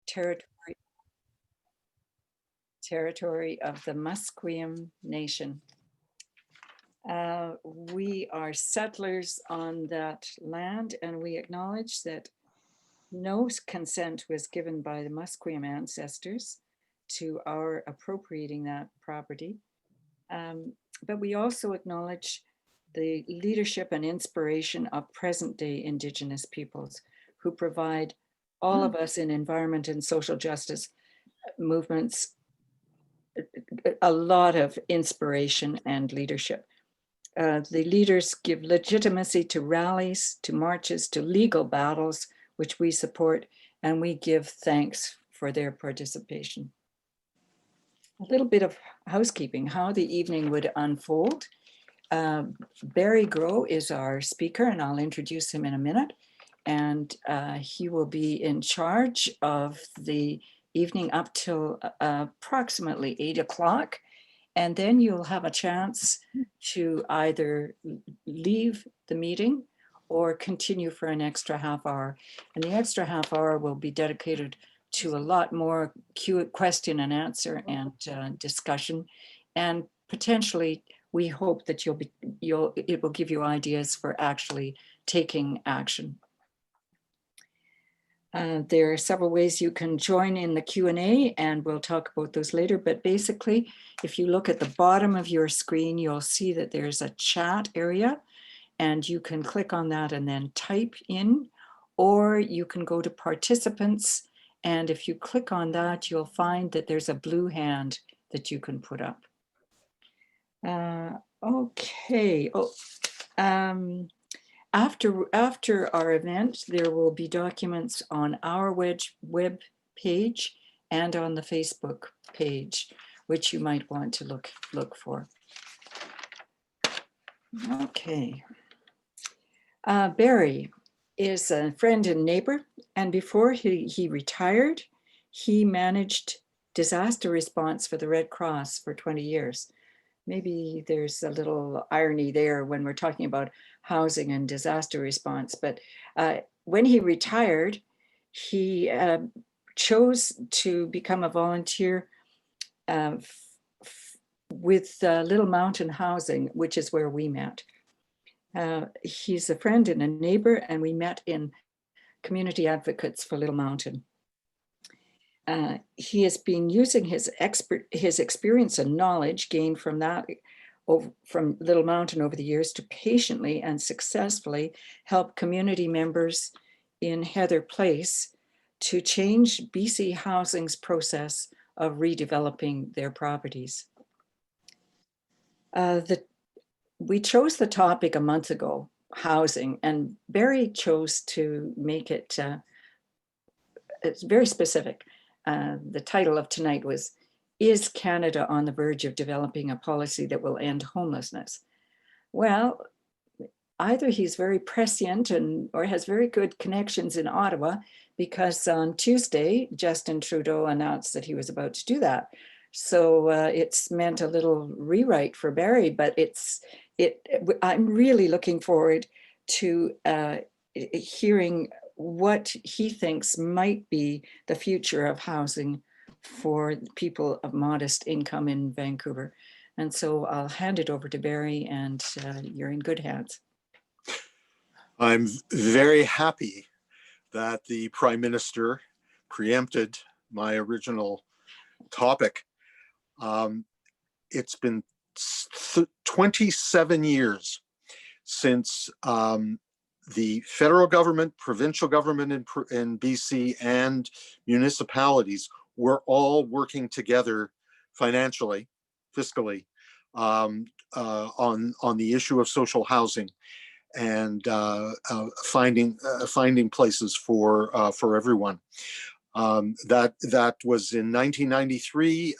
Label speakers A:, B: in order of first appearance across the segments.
A: territory of the Musqueam Nation. We are settlers on that land, and we acknowledge that no consent was given by the Musqueam ancestors to our appropriating that property. But we also acknowledge the leadership and inspiration of present-day Indigenous peoples who provide all of us in environment and social justice movements a lot of inspiration and leadership. The leaders give legitimacy to rallies, to marches, to legal battles, which we support, and we give thanks for their participation. A little bit of housekeeping, how the evening would unfold. Barry Growe is our speaker, and I'll introduce him in a minute. And he will be in charge of the evening up till approximately 8 o'clock. And then you'll have a chance to either leave the meeting or continue for an extra half hour. And the extra half hour will be dedicated to a lot more question and answer and discussion. And potentially, we hope that it will give you ideas for actually taking action. There are several ways you can join in the Q&A, and we'll talk about those later. But basically, if you look at the bottom of your screen, you'll see that there's a chat area, and you can click on that and then type in, or you can go to participants. And if you click on that, you'll find that there's a blue hand that you can put up. Okay. After our event, there will be documents on our web page and on the Facebook page, which you might want to look for. Okay. Barry is a friend and neighbor, and before he retired, he managed disaster response for the Red Cross for 20 years. Maybe there's a little irony there when we're talking about housing and disaster response, but when he retired, he chose to become a volunteer with Little Mountain Housing, which is where we met. He's a friend and a neighbor, and we met in Community Advocates for Little Mountain. He has been using his experience and knowledge gained from from Little Mountain over the years to patiently and successfully help community members in Heather Place to change BC Housing's process of redeveloping their properties. We chose the topic a month ago, housing, and Barry chose to make it it's very specific. The title of tonight was, "Is Canada on the verge of developing a policy that will end homelessness?" Well, either he's very prescient or has very good connections in Ottawa, because on Tuesday, Justin Trudeau announced that he was about to do that. So it's meant a little rewrite for Barry, but I'm really looking forward to hearing what he thinks might be the future of housing for people of modest income in Vancouver. And so I'll hand it over to Barry, and you're in good hands.
B: I'm very happy that the Prime Minister preempted my original topic. It's been 27 years since the federal government, provincial government in BC, and municipalities were all working together financially, fiscally, on the issue of social housing and finding places for everyone. That was in 1993.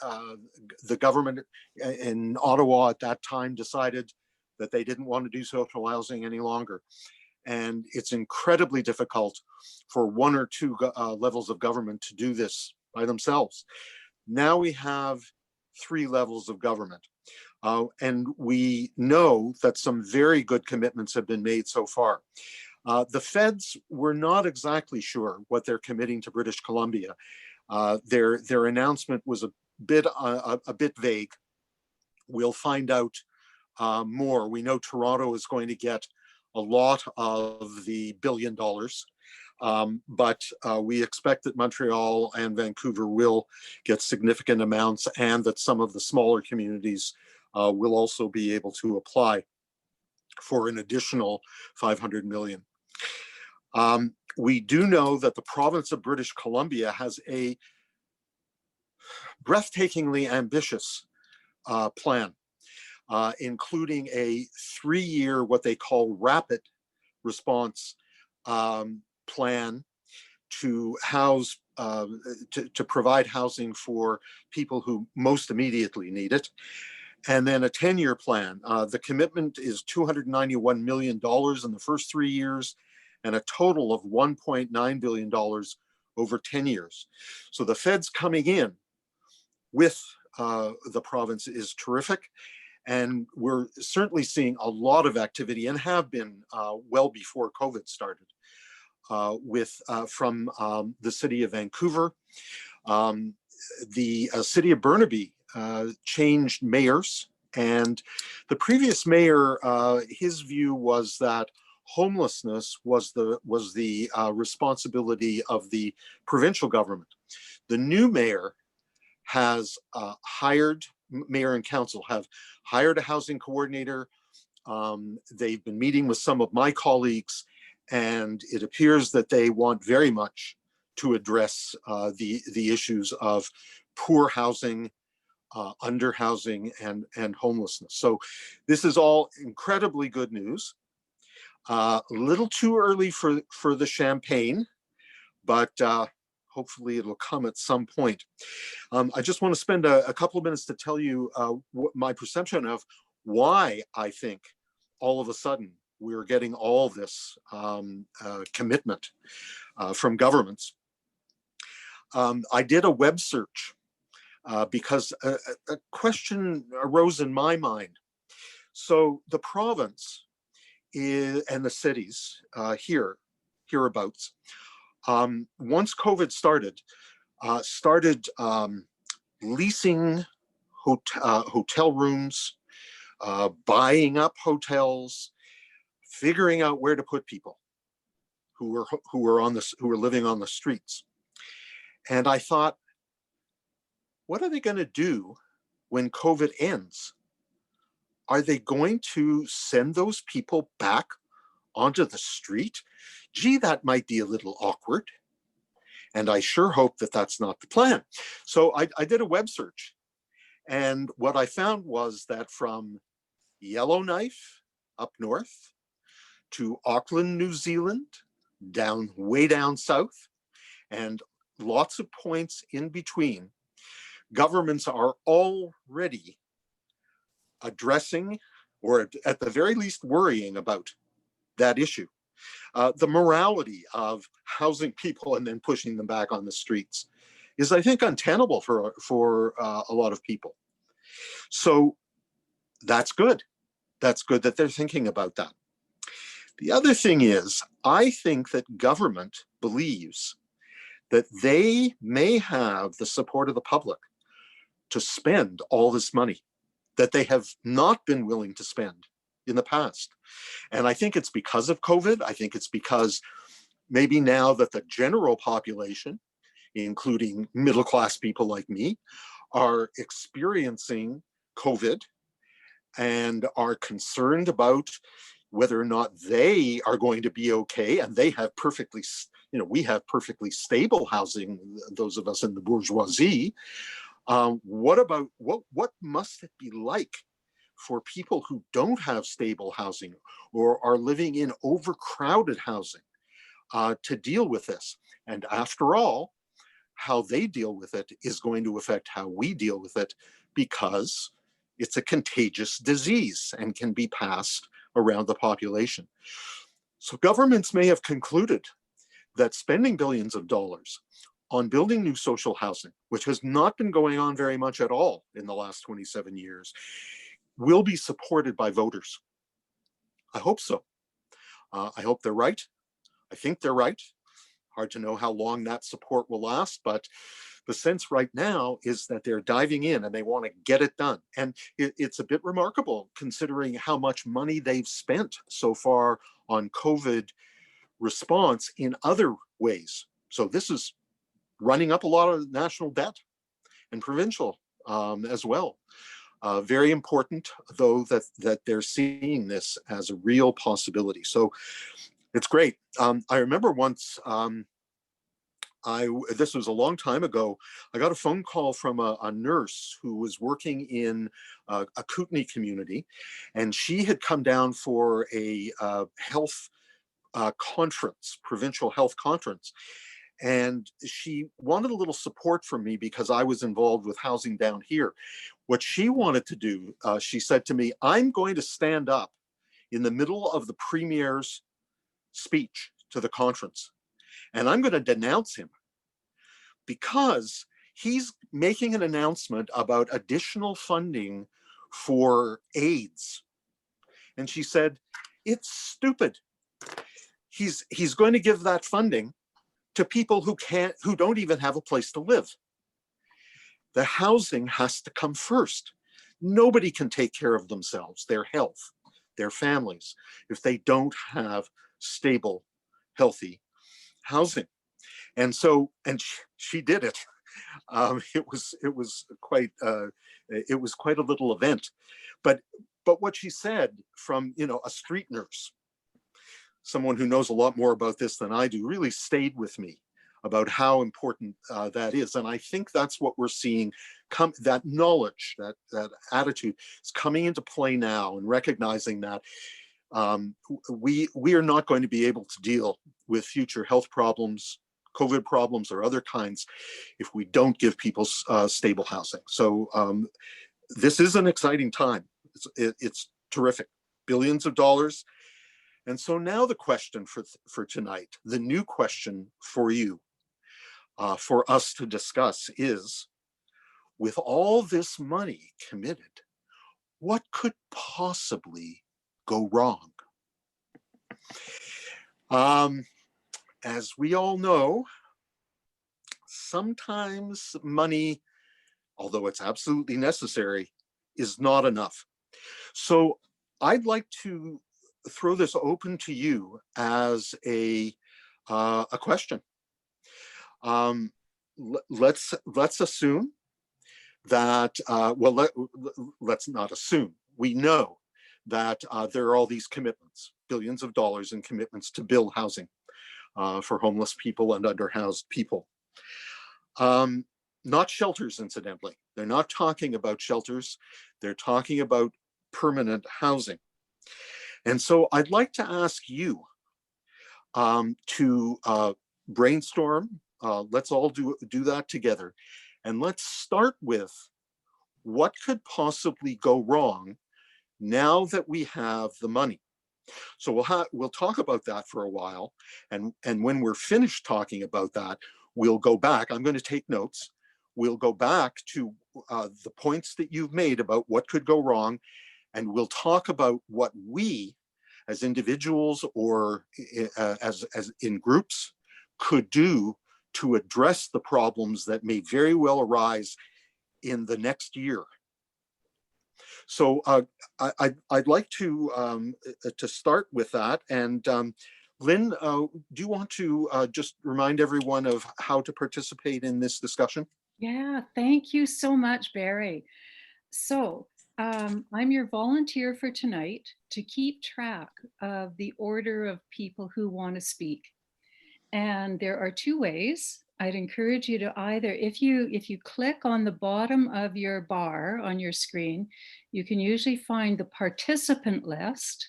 B: The government in Ottawa at that time decided that they didn't want to do social housing any longer. And it's incredibly difficult for one or two levels of government to do this by themselves. Now we have 3 levels of government. And we know that some very good commitments have been made so far. The feds were not exactly sure what they're committing to British Columbia. Their announcement was a bit vague. We'll find out more. We know Toronto is going to get a lot of the $1 billion, but we expect that Montreal and Vancouver will get significant amounts, and that some of the smaller communities will also be able to apply for an additional 500 million. We do know that the province of British Columbia has a breathtakingly ambitious plan, including a 3-year, what they call rapid response plan to house, to provide housing for people who most immediately need it. And then a 10-year plan. The commitment is $291 million in the first 3 years, and a total of $1.9 billion over 10 years. So the feds coming in with the province is terrific. And we're certainly seeing a lot of activity, and have been well before COVID started, from the city of Vancouver. The city of Burnaby changed mayors, and the previous mayor, his view was that homelessness was the responsibility of the provincial government. The new mayor has mayor and council have hired a housing coordinator. They've been meeting with some of my colleagues, and it appears that they want very much to address the issues of poor housing, underhousing, and homelessness. So this is all incredibly good news. A little too early for the champagne, but hopefully it'll come at some point. I just want to spend a couple of minutes to tell you what my perception of why I think all of a sudden we're getting all this commitment from governments. I did a web search because a question arose in my mind. So the province and the cities hereabouts, once COVID started leasing hotel rooms, buying up hotels, figuring out where to put people who were living on the streets. And I thought, what are they going to do when COVID ends? Are they going to send those people back onto the street? Gee, that might be a little awkward. And I sure hope that that's not the plan. So I did a web search. And what I found was that from Yellowknife up north to Auckland, New Zealand, way down south, and lots of points in between, governments are already addressing, or at the very least worrying about, that issue. The morality of housing people and then pushing them back on the streets is, I think, untenable for a lot of people. So that's good. That's good that they're thinking about that. The other thing is, I think that government believes that they may have the support of the public to spend all this money that they have not been willing to spend in the past. And I think it's because of COVID. I think it's because maybe now that the general population, including middle-class people like me, are experiencing COVID and are concerned about whether or not they are going to be okay. And they have we have perfectly stable housing, those of us in the bourgeoisie. What must it be like for people who don't have stable housing or are living in overcrowded housing to deal with this? And after all, how they deal with it is going to affect how we deal with it, because it's a contagious disease and can be passed around the population. So governments may have concluded that spending billions of dollars on building new social housing, which has not been going on very much at all in the last 27 years, will be supported by voters. I hope so. I hope they're right. I think they're right. Hard to know how long that support will last, but The sense right now is that they're diving in and they want to get it done. And it's a bit remarkable considering how much money they've spent so far on COVID response in other ways. So this is running up a lot of national debt and provincial as well. Very important, though, that they're seeing this as a real possibility. So it's great. I remember once, this was a long time ago, I got a phone call from a nurse who was working in a Kootenai community, and she had come down for a health conference, provincial health conference. And she wanted a little support from me because I was involved with housing down here. What she wanted to do, she said to me, I'm going to stand up in the middle of the premier's speech to the conference, and I'm going to denounce him because he's making an announcement about additional funding for AIDS. And she said, it's stupid. He's going to give that funding to people who don't even have a place to live. The housing has to come first. Nobody can take care of themselves, their health, their families, if they don't have stable, healthy housing. And so, and she did it. It was quite a little event. But what she said from, a street nurse, someone who knows a lot more about this than I do, really stayed with me about how important that is. And I think that's what we're seeing that knowledge, that attitude is coming into play now, and recognizing that we are not going to be able to deal with future health problems, COVID problems, or other kinds if we don't give people stable housing. So this is an exciting time. It's terrific. Billions of dollars. And so now the question for tonight, the new question for you, for us to discuss is, with all this money committed, what could possibly go wrong? As we all know, sometimes money, although it's absolutely necessary, is not enough. So I'd like to throw this open to you as a question. Let's assume that, let's not assume. We know that there are all these commitments, billions of dollars in commitments to build housing for homeless people and underhoused people. Not shelters, incidentally. They're not talking about shelters. They're talking about permanent housing. And so I'd like to ask you to brainstorm. Let's all do that together. And let's start with what could possibly go wrong now that we have the money. So we'll talk about that for a while. And when we're finished talking about that, we'll go back. I'm going to take notes. We'll go back to the points that you've made about what could go wrong. And we'll talk about what we as individuals or as in groups could do to address the problems that may very well arise in the next year. So I'd like to start with that. And Lynn, do you want to just remind everyone of how to participate in this discussion?
A: Yeah, thank you so much, Barry. So I'm your volunteer for tonight to keep track of the order of people who want to speak. And there are two ways. I'd encourage you to either, if you click on the bottom of your bar on your screen, you can usually find the participant list.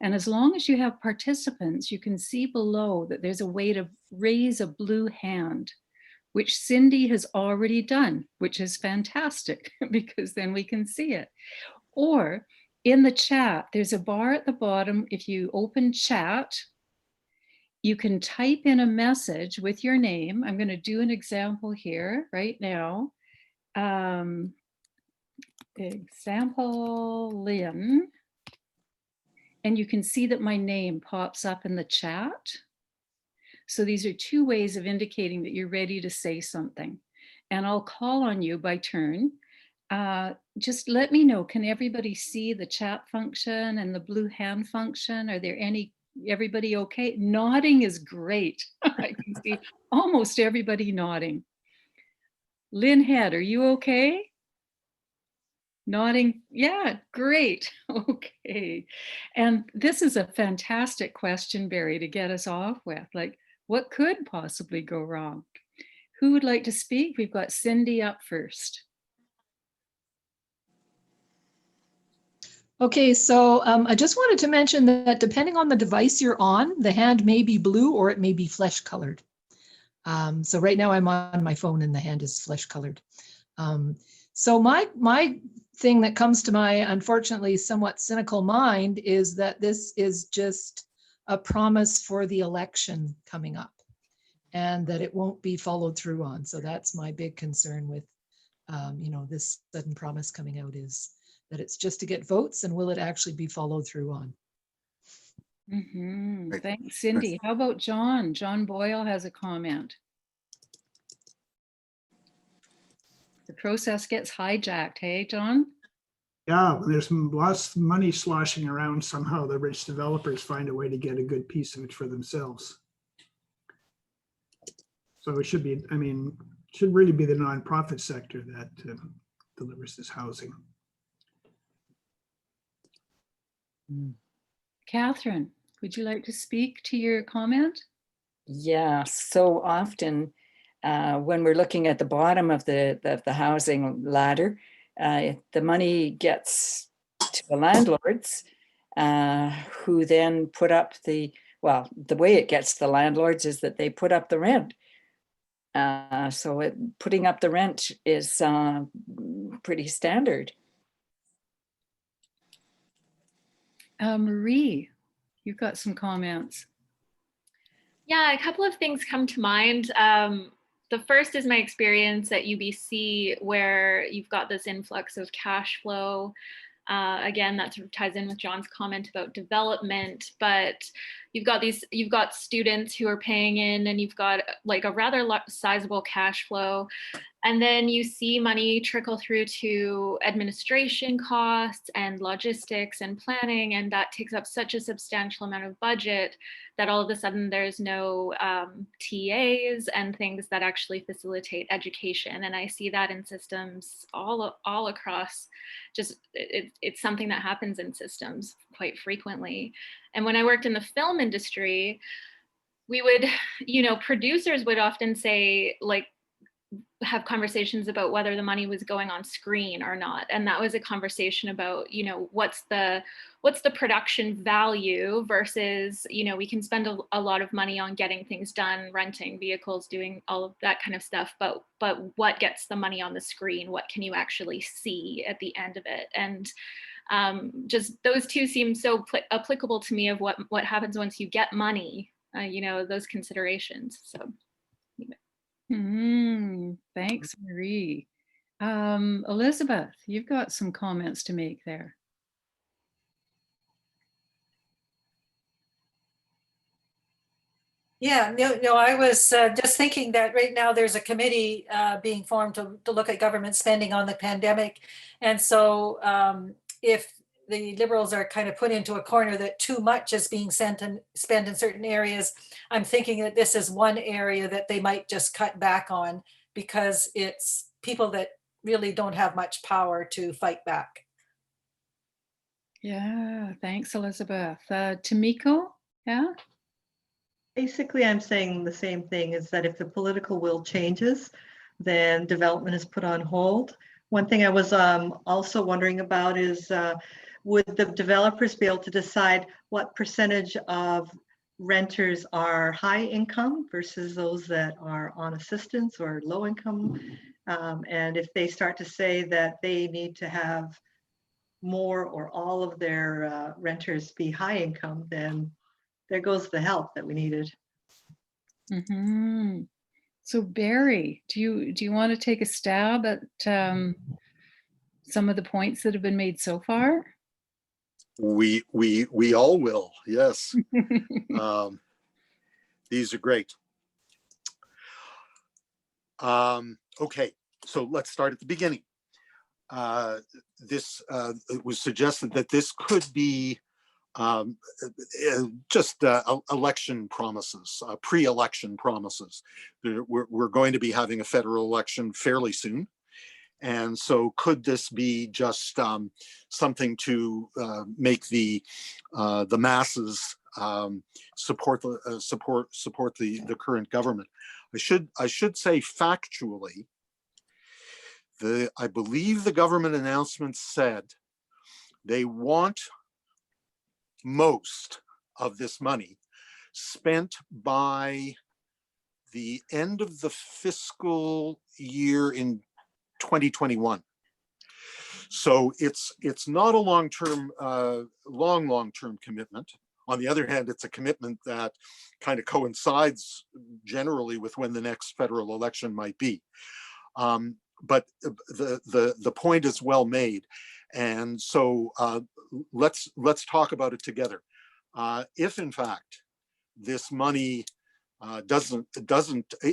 A: And as long as you have participants, you can see below that there's a way to raise a blue hand, which Cindy has already done, which is fantastic because then we can see it. Or in the chat, there's a bar at the bottom. If you open chat, you can type in a message with your name. I'm going to do an example here right now. Example Lynn. And you can see that my name pops up in the chat. So these are two ways of indicating that you're ready to say something. and I'll call on you by turn. Just let me know, can everybody see the chat function and the blue hand function? Are there everybody okay? Nodding is great. I can see almost everybody nodding. Lynn Head, are you okay? Nodding, yeah, great. Okay. And this is a fantastic question, Barry, to get us off with. Like, what could possibly go wrong? Who would like to speak? We've got Cindy up first.
C: Okay, so I just wanted to mention that depending on the device you're on, the hand may be blue or it may be flesh colored. So right now I'm on my phone and the hand is flesh colored. So my thing that comes to my unfortunately somewhat cynical mind is that this is just a promise for the election coming up and that it won't be followed through on. So that's my big concern with this sudden promise coming out, is that it's just to get votes, and will it actually be followed through on?
A: Mm-hmm. Thanks, Cindy. How about John? John Boyle has a comment. The process gets hijacked, hey, John?
D: Yeah, there's lots of money sloshing around. Somehow the rich developers find a way to get a good piece of it for themselves. So it should be, should really be the nonprofit sector that delivers this housing.
A: Catherine, would you like to speak to your comment?
E: Yeah, so often when we're looking at the bottom of the housing ladder, the money gets to the landlords who then put up the way it gets to the landlords is that they put up the rent. So putting up the rent is pretty standard.
A: Marie, you've got some comments.
F: Yeah, a couple of things come to mind. The first is my experience at UBC, where you've got this influx of cash flow. Again, that sort of ties in with John's comment about development, but you've got students who are paying in, and you've got like a rather sizable cash flow. And then you see money trickle through to administration costs and logistics and planning, and that takes up such a substantial amount of budget that all of a sudden there's no TAs and things that actually facilitate education. And I see that in systems all across. Just it's something that happens in systems quite frequently. And when I worked in the film industry, we would, producers would often say, like, have conversations about whether the money was going on screen or not. And that was a conversation about, what's the production value versus, we can spend a lot of money on getting things done, renting vehicles, doing all of that kind of stuff. But what gets the money on the screen? What can you actually see at the end of it? And just those two seem so applicable to me of what happens once you get money, those considerations. So.
A: Thanks, Marie. Elizabeth, you've got some comments to make there.
G: Yeah, no, I was just thinking that right now there's a committee being formed to look at government spending on the pandemic. And so if the Liberals are kind of put into a corner that too much is being spent in certain areas, I'm thinking that this is one area that they might just cut back on, because it's people that really don't have much power to fight back.
A: Yeah, thanks, Elizabeth. Tamiko, yeah?
H: Basically, I'm saying the same thing, is that if the political will changes, then development is put on hold. One thing I was also wondering about is, would the developers be able to decide what percentage of renters are high income versus those that are on assistance or low income? And if they start to say that they need to have more or all of their renters be high income, then there goes the help that we needed.
A: Mm-hmm. So Barry, do you want to take a stab at some of the points that have been made so far?
B: We all will, yes. These are great. Okay, So let's start at the beginning. It was suggested that this could be just election promises, pre-election promises. We're going to be having a federal election fairly soon. And so could this be just something to make the masses support the current government? I should say factually, I believe the government announcement said they want most of this money spent by the end of the fiscal year in 2021. So it's not a long-term commitment. On the other hand, it's a commitment that kind of coincides generally with when the next federal election might be. But the point is well made, and so let's talk about it together. If in fact this money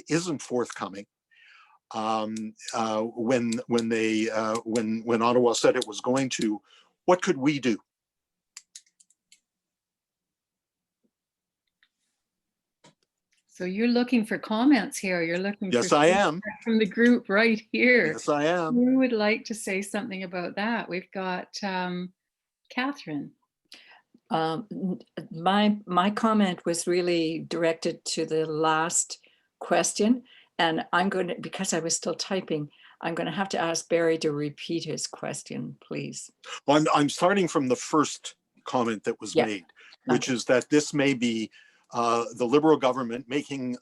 B: isn't forthcoming, when Ottawa said it was going to, what could we do?
A: So you're looking for comments here. You're looking
B: Yes,
A: for
B: I am.
A: From the group right here.
B: Yes, I am.
A: Who would like to say something about that? We've got Catherine. My comment was really directed to the last question, and I'm going to, because I was still typing, I'm going to have to ask Barry to repeat his question, please.
B: Well, I'm starting from the first comment that was made, which is that this may be the Liberal government making,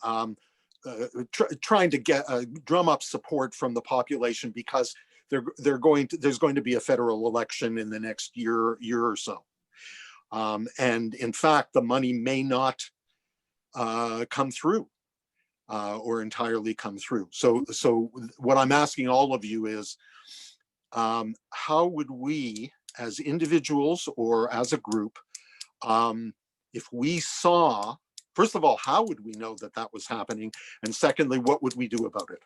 B: trying to get drum up support from the population because there's going to be a federal election in the next year or so, and in fact the money may not come through or entirely come through. So what I'm asking all of you is, how would we as individuals or as a group, if we saw, first of all, how would we know that that was happening? And secondly, what would we do about it?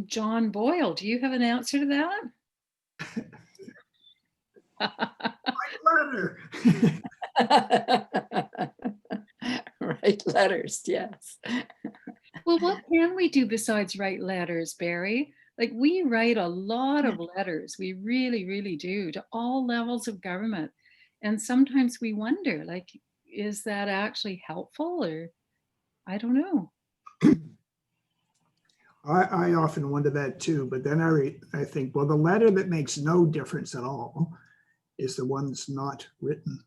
A: John Boyle, do you have an answer to that? Write letters, yes. Well, what can we do besides write letters, Barry? Like, we write a lot of letters. We really, really do, to all levels of government. And sometimes we wonder, like, is that actually helpful, or I don't know.
D: I often wonder that too, but then I think, well, the letter that makes no difference at all is the one that's not written.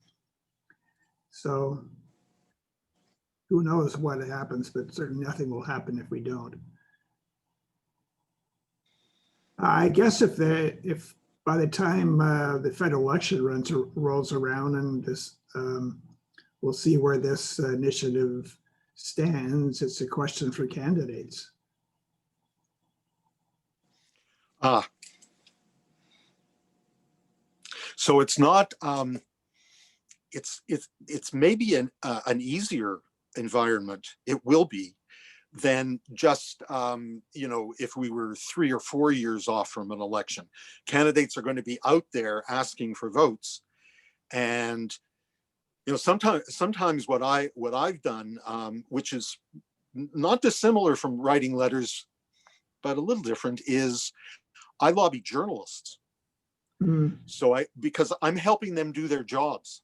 D: So who knows what happens, but certainly nothing will happen if we don't. I guess if by the time the federal election rolls around, and this we'll see where this initiative stands, it's a question for candidates.
B: So it's not. It's maybe an easier environment. It will be, than just if we were 3 or 4 years off from an election. Candidates are going to be out there asking for votes, and sometimes what I've done, which is not dissimilar from writing letters, but a little different, is I lobby journalists. So because I'm helping them do their jobs,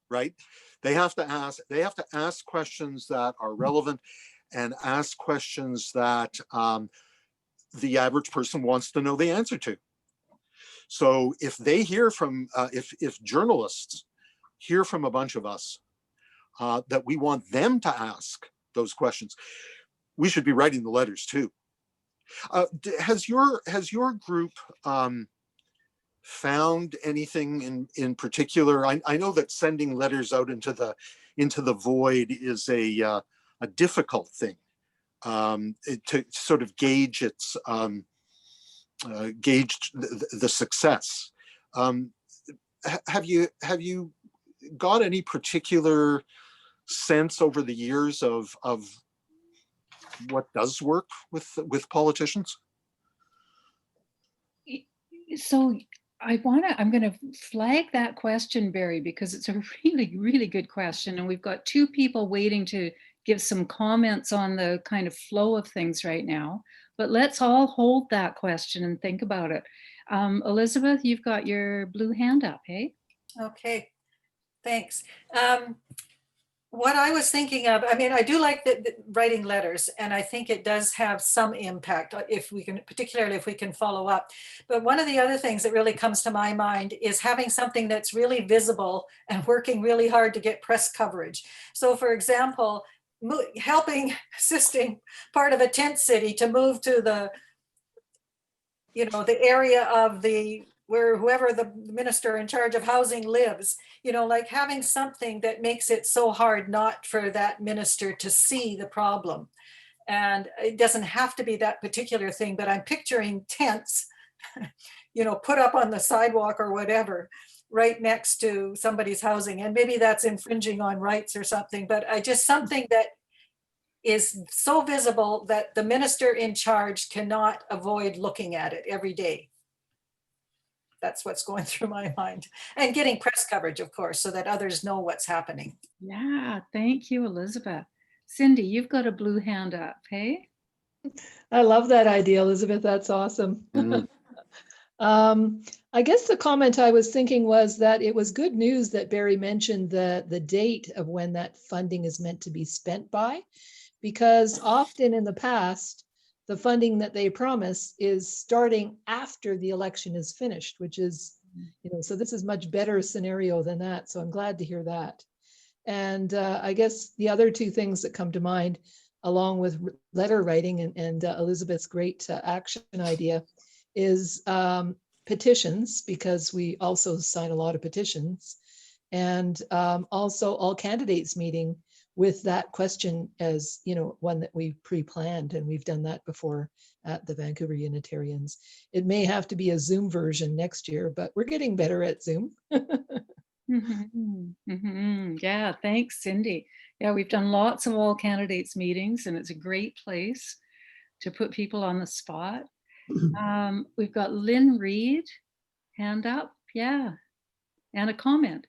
B: right? They have to ask questions that are relevant, and ask questions that the average person wants to know the answer to. So if they hear from, if journalists hear from a bunch of us that we want them to ask those questions, we should be writing the letters too. Has your group found anything in particular? I know that sending letters out into the void is a difficult thing to sort of gauge its gauge the success. Have you got any particular sense over the years of what does work with politicians?
E: So I'm going to flag that question, Barry, because it's a really, really good question. And we've got two people waiting to give some comments on the kind of flow of things right now. But let's all hold that question and think about it. Elizabeth, you've got your blue hand up, hey?
G: Okay, thanks. What I was thinking of, I mean, I do like the writing letters, and I think it does have some impact if we can, particularly if we can follow up. But one of the other things that really comes to my mind is having something that's really visible and working really hard to get press coverage. So for example, helping, assisting part of a tent city to move to the, the area of where whoever the minister in charge of housing lives, like having something that makes it so hard not for that minister to see the problem. And it doesn't have to be that particular thing, but I'm picturing tents, put up on the sidewalk or whatever, right next to somebody's housing. And maybe that's infringing on rights or something, but something that is so visible that the minister in charge cannot avoid looking at it every day. That's what's going through my mind. And getting press coverage, of course, so that others know what's happening.
E: Yeah, thank you, Elizabeth. Cindy, you've got a blue hand up, hey?
C: I love that idea, Elizabeth. That's awesome. I guess the comment I was thinking was that it was good news that Barry mentioned the date of when that funding is meant to be spent by, because often in the past, the funding that they promise is starting after the election is finished, which is, so this is much better scenario than that. So I'm glad to hear that. And I guess the other two things that come to mind, along with letter writing and Elizabeth's great action idea, is petitions, because we also sign a lot of petitions, and also all candidates meeting with that question as one that we pre-planned, and we've done that before at the Vancouver Unitarians. It may have to be a Zoom version next year, but we're getting better at Zoom.
E: Yeah, thanks, Cindy. Yeah, we've done lots of all candidates meetings, and it's a great place to put people on the spot. We've got Lynn Reed, hand up, yeah, and a comment.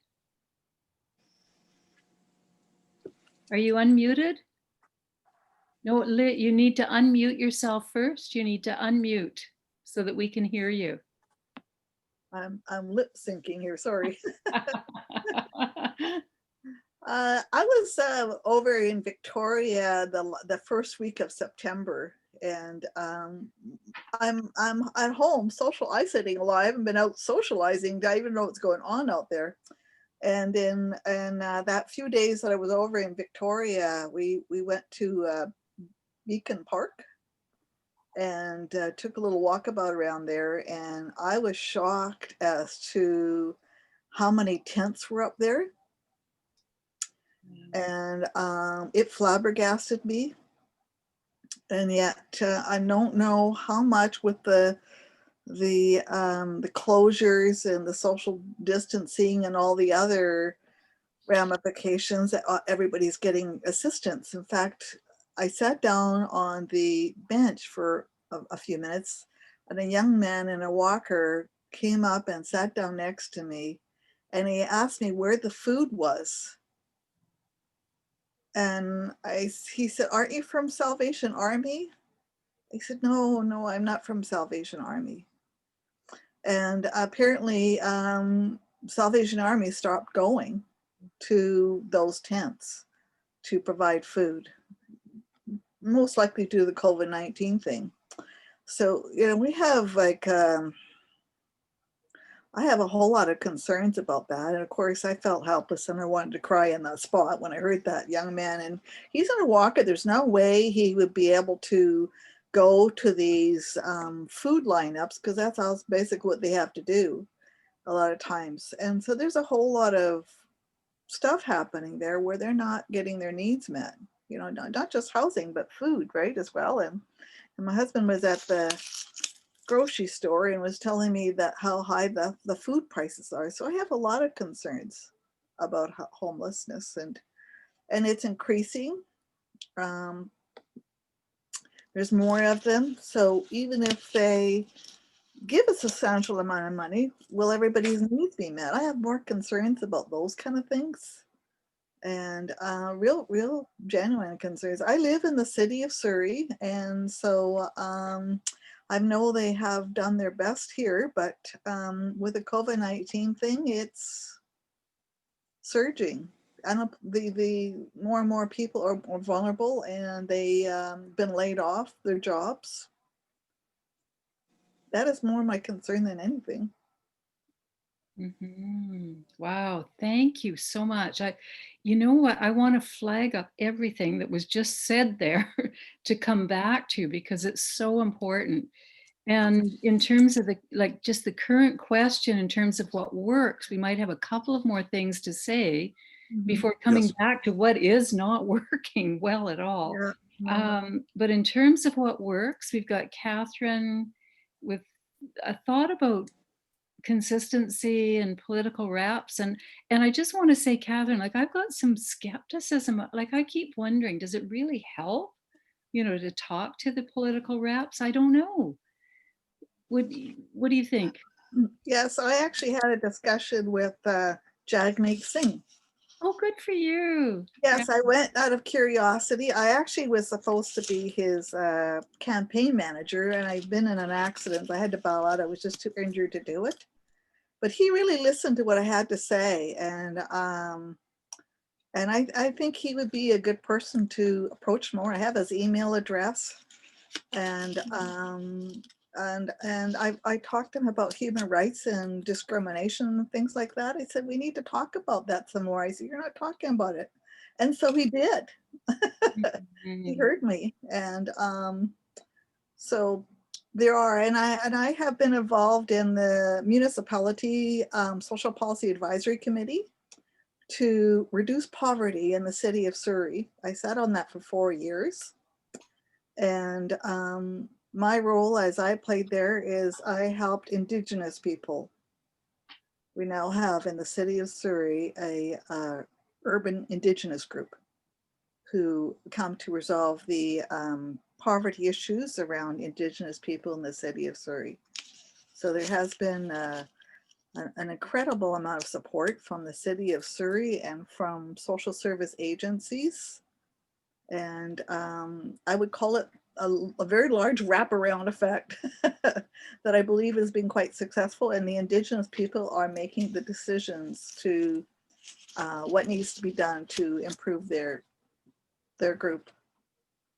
E: Are you unmuted? No, you need to unmute yourself first. You need to unmute so that we can hear you.
I: I'm lip syncing here, sorry. I was over in Victoria the first week of September, and I'm at home isolating a lot. I haven't been out socializing. I even know what's going on out there. And in that few days that I was over in Victoria, we went to Beacon Park and took a little walkabout around there, and I was shocked as to how many tents were up there. And it flabbergasted me. And yet I don't know how much with the closures and the social distancing and all the other ramifications that everybody's getting assistance. In fact, I sat down on the bench for a few minutes, and a young man in a walker came up and sat down next to me, and he asked me where the food was. And he said, "Aren't you from Salvation Army?" I said, no, I'm not from Salvation Army. And apparently Salvation Army stopped going to those tents to provide food, most likely due to the COVID-19 thing. So, we have I have a whole lot of concerns about that. And of course, I felt helpless and I wanted to cry in that spot when I heard that young man. And he's on a walker. There's no way he would be able to go to these food lineups, because that's all basically what they have to do a lot of times. And so there's a whole lot of stuff happening there where they're not getting their needs met, not just housing, but food, right, as well. And my husband was at the grocery store and was telling me that how high the food prices are. So I have a lot of concerns about homelessness, and and it's increasing. There's more of them. So even if they give us a substantial amount of money, will everybody's needs be met? I have more concerns about those kind of things, and real genuine concerns. I live in the city of Surrey, and so I know they have done their best here, but with the COVID-19 thing, it's surging. And the more and more people are more vulnerable, and they been laid off their jobs. That is more my concern than anything.
E: Wow, thank you so much. You know what? I want to flag up everything that was just said there to come back to, because it's so important. And in terms of just the current question, in terms of what works, we might have a couple of more things to say before coming
B: Yes.
E: back to what is not working well at all.
I: Yeah.
E: But in terms of what works, we've got Catherine with a thought about consistency and political reps. And I just want to say, Catherine, like, I've got some skepticism. Like, I keep wondering, does it really help, to talk to the political reps? I don't know. What do you think?
I: Yes, I actually had a discussion with Jagmeet Singh.
E: Oh, good for you.
I: Yes, I went out of curiosity. I actually was supposed to be his campaign manager, and I've been in an accident. I had to bow out. I was just too injured to do it. But he really listened to what I had to say, and I think he would be a good person to approach more. I have his email address, and I talked to him about human rights and discrimination and things like that. I said, we need to talk about that some more. I said, you're not talking about it. And so he did. He heard me. And so there are, and I have been involved in the municipality social policy advisory committee to reduce poverty in the city of Surrey. I sat on that for 4 years. And my role as I played there is I helped Indigenous people. We now have in the city of Surrey a urban Indigenous group who come to resolve the poverty issues around Indigenous people in the city of Surrey. So there has been an incredible amount of support from the city of Surrey and from social service agencies. And I would call it a very large wraparound effect that I believe has been quite successful, and the Indigenous people are making the decisions to what needs to be done to improve their group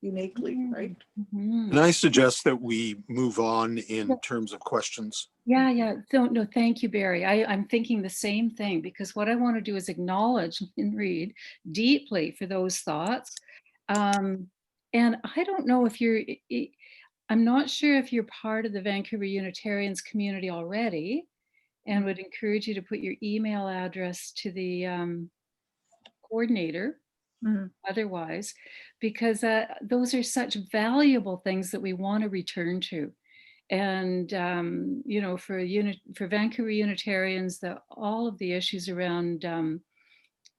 I: uniquely, right?
B: And I suggest that we move on in terms of questions.
E: Yeah. No, thank you, Barry. I'm thinking the same thing, because what I want to do is acknowledge and read deeply for those thoughts. And I don't know if I'm not sure if you're part of the Vancouver Unitarians community already, and would encourage you to put your email address to the coordinator otherwise, because those are such valuable things that we want to return to. And for Vancouver Unitarians, all of the issues around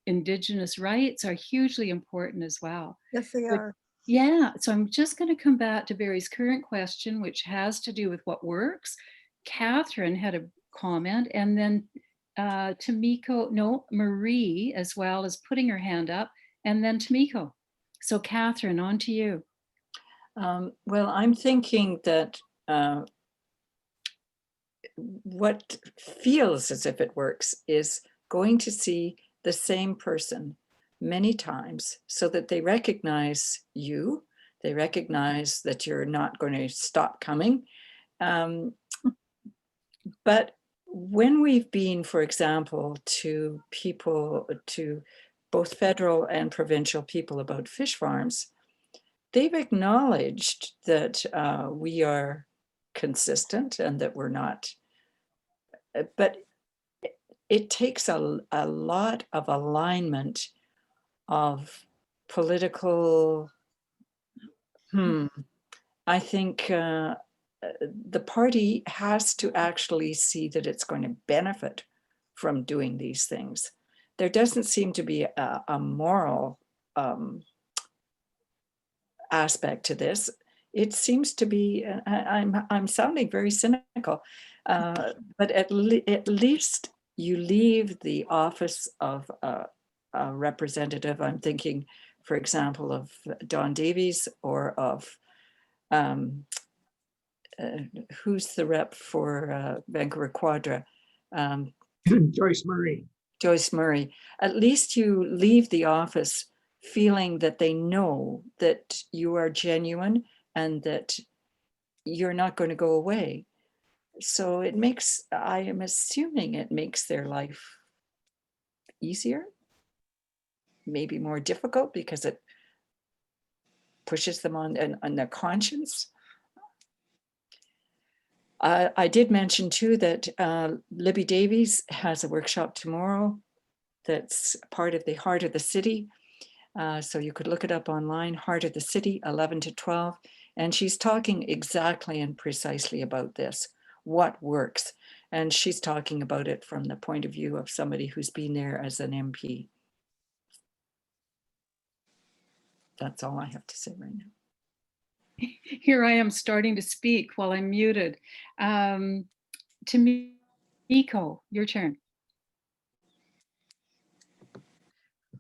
E: Indigenous rights are hugely important as well.
I: Yes, they are.
E: Yeah, so I'm just going to come back to Barry's current question, which has to do with what works. Catherine had a comment, and then Marie as well is putting her hand up, and then Tamiko. So Catherine, on to you.
A: Well, I'm thinking that what feels as if it works is going to see the same person many times so that they recognize you, they recognize that you're not going to stop coming. But when we've been, for example, to both federal and provincial people about fish farms, they've acknowledged that we are consistent and that we're not. But it takes a lot of alignment of political, I think the party has to actually see that it's going to benefit from doing these things. There doesn't seem to be a moral
E: aspect to this. It seems to be, I'm sounding very cynical, but at least you leave the office of a representative. I'm thinking, for example, of Don Davies, or of who's the rep for Vancouver Quadra?
D: Joyce Murray.
E: Joyce Murray. At least you leave the office feeling that they know that you are genuine and that you're not going to go away. So it makes, I am assuming it makes their life easier, maybe more difficult, because it pushes them on their conscience. I did mention too that Libby Davies has a workshop tomorrow that's part of the Heart of the City. So you could look it up online, Heart of the City, 11 to 12. And she's talking exactly and precisely about this, what works. And she's talking about it from the point of view of somebody who's been there as an MP. That's all I have to say right now.
A: Here I am starting to speak while I'm muted. Tomiko, your turn.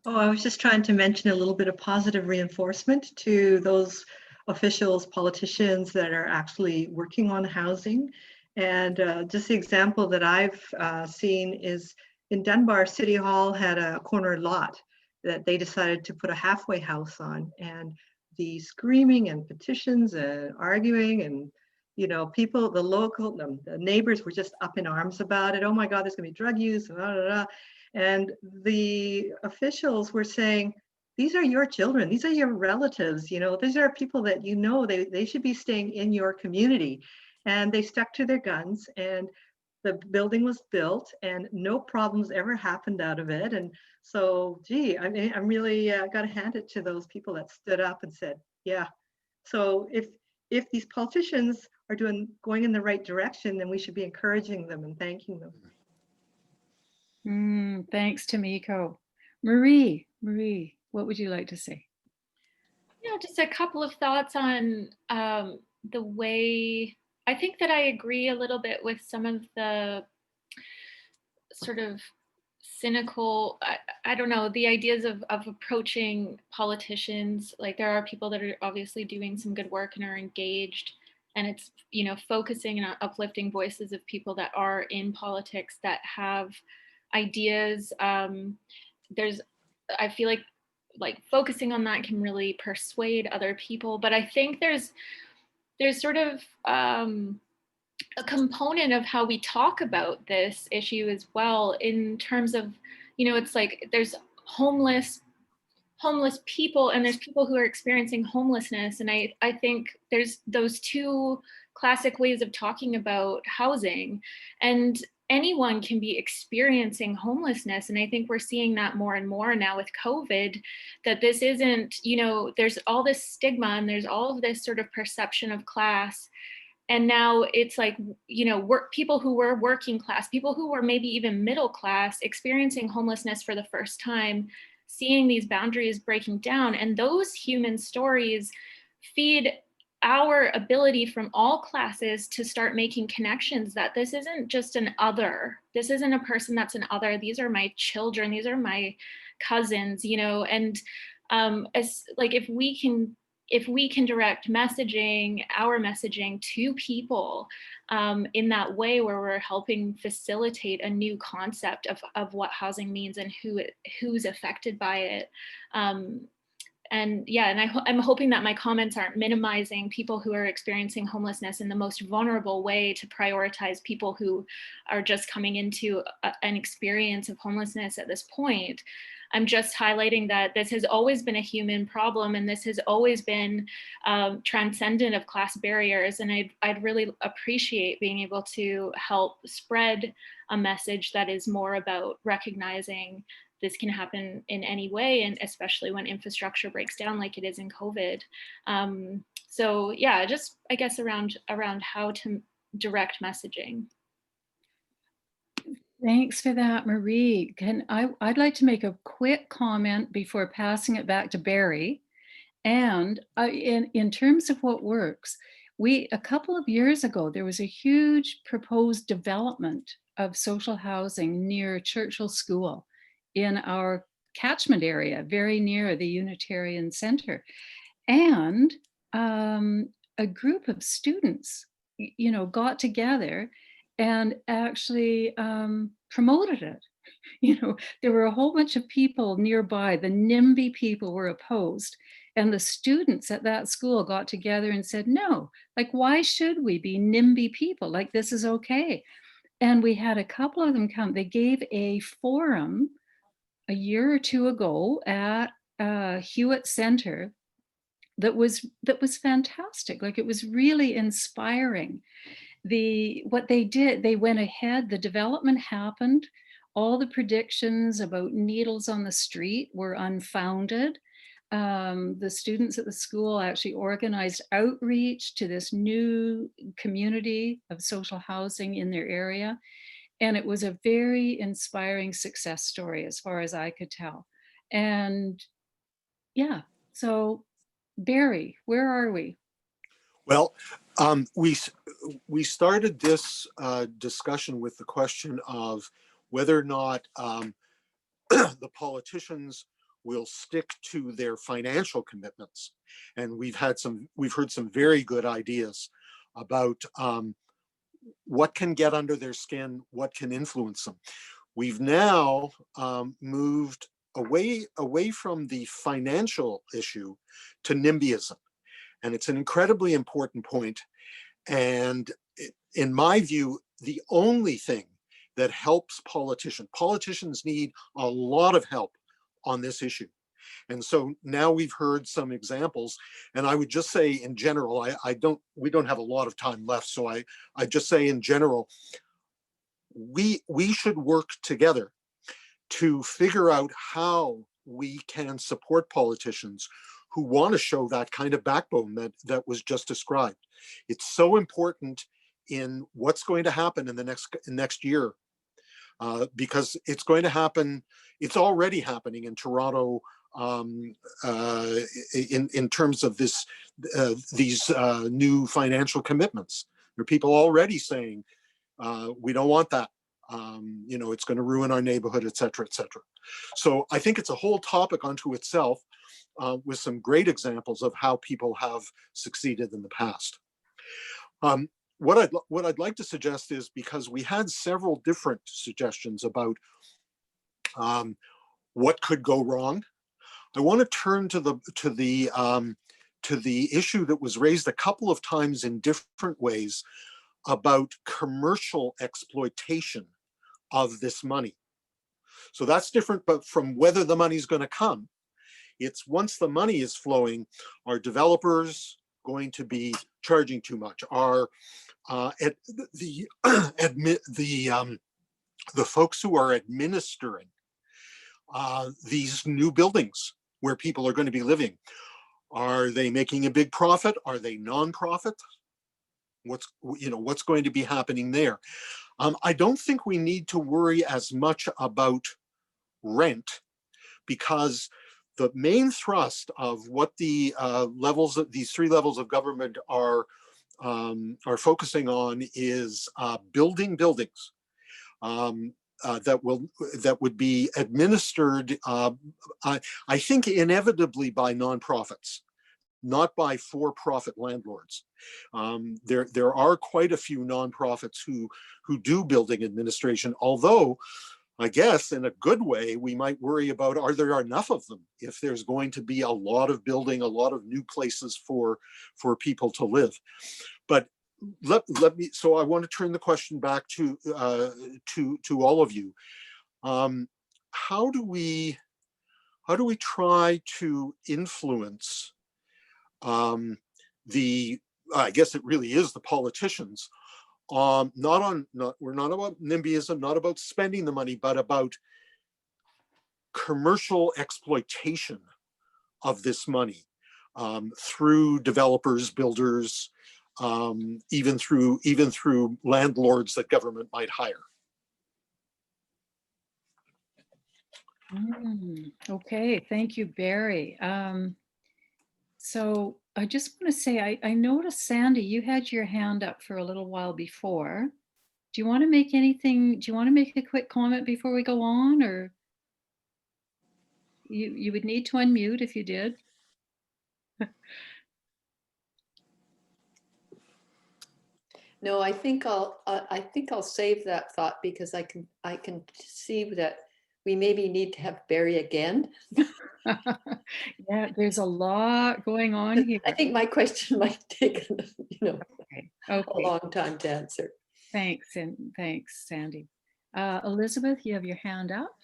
H: Oh, I was just trying to mention a little bit of positive reinforcement to those officials, politicians that are actually working on housing. And just the example that I've seen is in Dunbar, City Hall had a corner lot that they decided to put a halfway house on. And the screaming and petitions and arguing and, you know, people, the neighbors were just up in arms about it. Oh my God, there's gonna be drug use and blah, blah, blah. And the officials were saying, these are your children, these are your relatives, you know, these are people that you know, they should be staying in your community. And they stuck to their guns, and the building was built and no problems ever happened out of it. And so, gee, I mean, I'm really got to hand it to those people that stood up and said, yeah. So if these politicians are going in the right direction, then we should be encouraging them and thanking them.
A: Thanks, Tomiko. Marie, what would you like to say?
F: Yeah, just a couple of thoughts on the way, I think that I agree a little bit with some of the sort of cynical, I don't know, the ideas of approaching politicians. Like, there are people that are obviously doing some good work and are engaged, and it's, you know, focusing and uplifting voices of people that are in politics that have ideas. I feel like focusing on that can really persuade other people, but I think there's sort of a component of how we talk about this issue as well, in terms of, you know, it's like there's homeless people and there's people who are experiencing homelessness. And I think there's those two classic ways of talking about housing, and anyone can be experiencing homelessness. And I think we're seeing that more and more now with COVID, that this isn't, you know, there's all this stigma and there's all of this sort of perception of class. And now it's like, you know, people who were working class, people who were maybe even middle class, experiencing homelessness for the first time, seeing these boundaries breaking down. And those human stories feed our ability from all classes to start making connections, that this isn't just an other. This isn't a person that's an other. These are my children. These are my cousins, you know. And as like, if we can direct our messaging to people in that way, where we're helping facilitate a new concept of what housing means and who's affected by it. And yeah, and I'm hoping that my comments aren't minimizing people who are experiencing homelessness in the most vulnerable way, to prioritize people who are just coming into an experience of homelessness at this point. I'm just highlighting that this has always been a human problem, and this has always been transcendent of class barriers. And I'd really appreciate being able to help spread a message that is more about recognizing this can happen in any way, and especially when infrastructure breaks down like it is in COVID. So yeah, just I guess around how to direct messaging.
E: Thanks for that, Marie. I'd like to make a quick comment before passing it back to Barry. And in terms of what works, a couple of years ago, there was a huge proposed development of social housing near Churchill School in our catchment area, very near the Unitarian Center. And a group of students, got together and actually promoted it. There were a whole bunch of people nearby. The NIMBY people were opposed. And the students at that school got together and said, no, like, why should we be NIMBY people? Like, this is okay. And we had a couple of them come. They gave a forum a year or two ago at Hewitt Center that was fantastic. Like, it was really inspiring. What they did, they went ahead, the development happened. All the predictions about needles on the street were unfounded. The students at the school actually organized outreach to this new community of social housing in their area. And it was a very inspiring success story as far as I could tell. And yeah, so Barry, where are we?
B: Well, we started this discussion with the question of whether or not the politicians will stick to their financial commitments, and we've heard some very good ideas about what can get under their skin, what can influence them. We've now moved away from the financial issue to NIMBYism. And it's an incredibly important point. And in my view, the only thing that helps politicians need a lot of help on this issue. And so now we've heard some examples, and I would just say in general, we don't have a lot of time left. So I just say in general, we should work together to figure out how we can support politicians who want to show that kind of backbone that was just described. It's so important in what's going to happen in the next year, because it's going to happen. It's already happening in Toronto in terms of these new financial commitments. There are people already saying, we don't want that. It's going to ruin our neighborhood, et cetera, et cetera. So I think it's a whole topic unto itself, with some great examples of how people have succeeded in the past. What I'd like to suggest is, because we had several different suggestions about what could go wrong, I want to turn to the issue that was raised a couple of times in different ways about commercial exploitation of this money. So that's different, but from whether the money's going to come. It's once the money is flowing, are developers going to be charging too much? Are the folks who are administering these new buildings where people are going to be living, are they making a big profit? Are they non-profit? What's going to be happening there? I don't think we need to worry as much about rent, because the main thrust of what the these three levels of government are focusing on is building buildings that would be administered, I think, inevitably by nonprofits, not by for-profit landlords. There are quite a few nonprofits who do building administration, although I guess in a good way, we might worry about, are there enough of them if there's going to be a lot of building, a lot of new places for people to live. But let me, so I want to turn the question back to all of you. How do we try to influence I guess it really is the politicians, we're not about NIMBYism, not about spending the money, but about commercial exploitation of this money through developers, builders, even through landlords that government might hire.
E: Okay, thank you, Barry. So I just want to say, I noticed, Sandy, you had your hand up for a little while before. Do you want to make anything, do you want to make a quick comment before we go on, or you would need to unmute if you did?
J: No, I think I'll save that thought because I can see that we maybe need to have Barry again.
E: Yeah, there's a lot going on here.
J: I think my question might take,
E: Okay.
J: a
E: Okay.
J: long time to answer.
E: Thanks, and thanks, Sandy. Elizabeth, you have your hand up.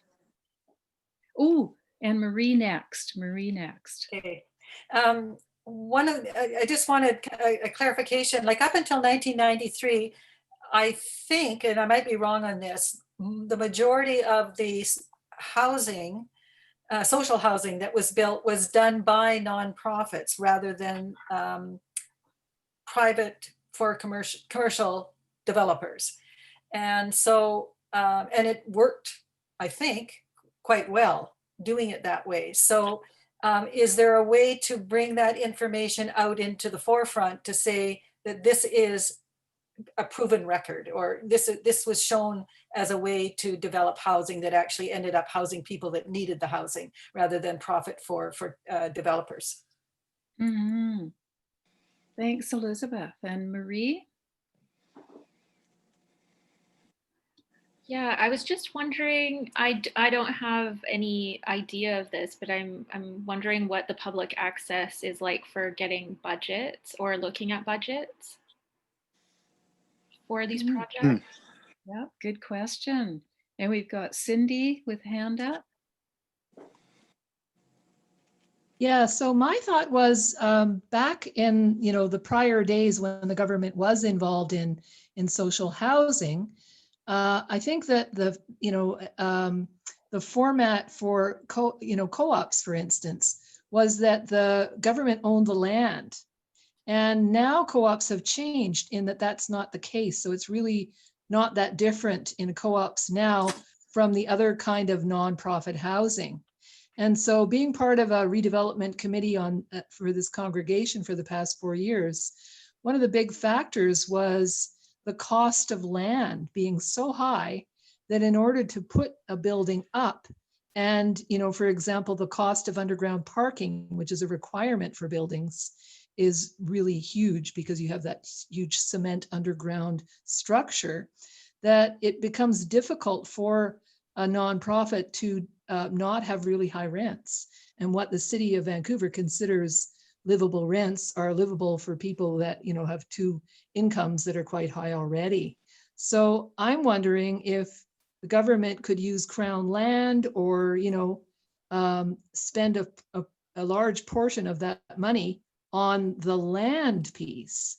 E: Oh, and Marie next. Marie next.
G: Okay. I just wanted a clarification, like up until 1993, I think, and I might be wrong on this, the majority of the housing, social housing that was built was done by nonprofits rather than private for commercial developers. And so, and it worked, I think, quite well doing it that way. So is there a way to bring that information out into the forefront to say that this is a proven record, or this was shown as a way to develop housing that actually ended up housing people that needed the housing rather than profit for developers?
E: Mm-hmm. Thanks, Elizabeth. And Marie?
F: Yeah, I was just wondering, I don't have any idea of this, but I'm wondering what the public access is like for getting budgets or looking at budgets for these projects.
E: Yeah, good question. And we've got Cindy with hand up.
C: Yeah, so my thought was back in the prior days when the government was involved in social housing, I think that the format for co-ops, for instance, was that the government owned the land. And now co-ops have changed in that that's not the case. So it's really not that different in co-ops now from the other kind of nonprofit housing. And so being part of a redevelopment committee for this congregation for the past 4 years, one of the big factors was the cost of land being so high that in order to put a building up, and for example, the cost of underground parking, which is a requirement for buildings, is really huge because you have that huge cement underground structure, that it becomes difficult for a nonprofit to not have really high rents. And what the city of Vancouver considers livable rents are livable for people that have two incomes that are quite high already. So I'm wondering if the government could use Crown land or spend a large portion of that money on the land piece.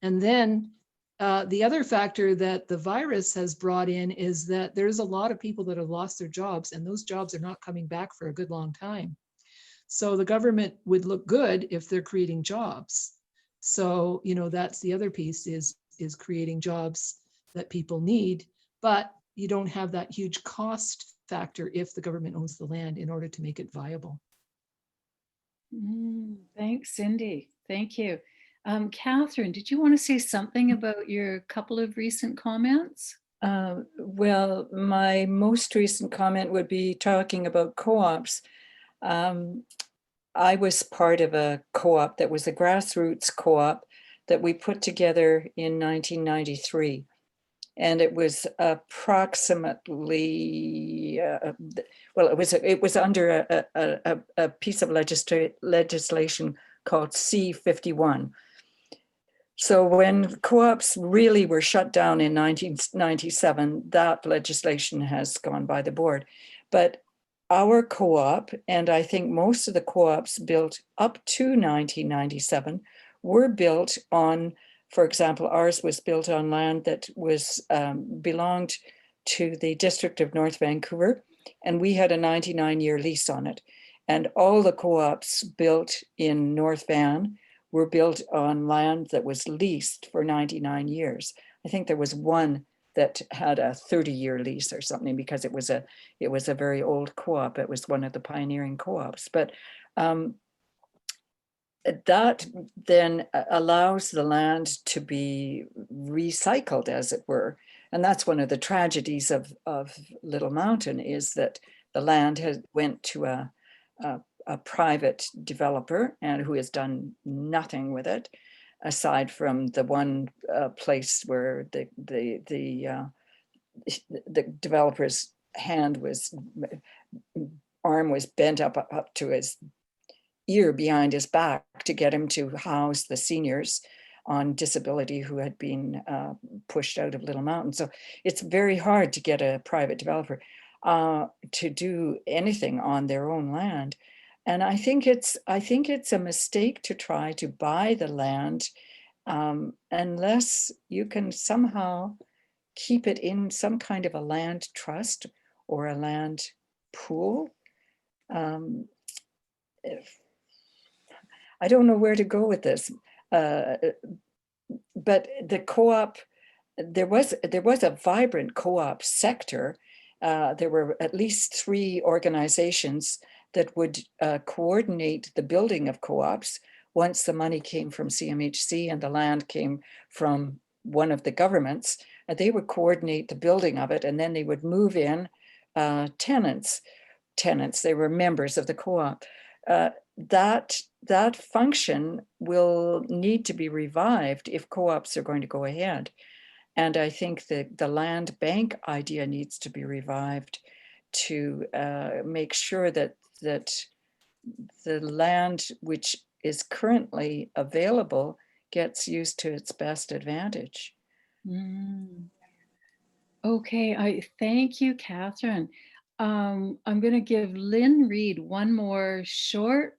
C: And then the other factor that the virus has brought in is that there's a lot of people that have lost their jobs, and those jobs are not coming back for a good long time. So the government would look good if they're creating jobs. So, that's the other piece is creating jobs that people need, but you don't have that huge cost factor if the government owns the land in order to make it viable.
E: Thanks, Cindy. Thank you. Catherine, did you want to say something about your couple of recent comments? Well, my most recent comment would be talking about co-ops. I was part of a co-op that was a grassroots co-op that we put together in 1993. And it was approximately, well, it was under a piece of legislation called C51. So when co-ops really were shut down in 1997, that legislation has gone by the board. But our co-op, and I think most of the co-ops built up to 1997, were built on, for example, ours was built on land that was belonged to the District of North Vancouver, and we had a 99-year lease on it. And all the co-ops built in North Van were built on land that was leased for 99 years. I think there was one that had a 30-year lease or something, because it was a very old co-op. It was one of the pioneering co-ops. But that then allows the land to be recycled, as it were. And that's one of the tragedies of Little Mountain, is that the land went to a private developer, and who has done nothing with it, aside from the one place where the developer's arm was bent up to his ear behind his back to get him to house the seniors on disability who had been pushed out of Little Mountain. So it's very hard to get a private developer to do anything on their own land. And I think it's a mistake to try to buy the land unless you can somehow keep it in some kind of a land trust or a land pool. I don't know where to go with this, but the co-op, there was a vibrant co-op sector. There were at least 3 organizations that would coordinate the building of co-ops once the money came from CMHC and the land came from one of the governments. They would coordinate the building of it, and then they would move in tenants. They were members of the co-op. That function will need to be revived if co-ops are going to go ahead. And I think that the land bank idea needs to be revived to make sure that the land which is currently available gets used to its best advantage.
A: Okay, I thank you, Catherine. I'm going to give Lynn Reed one more short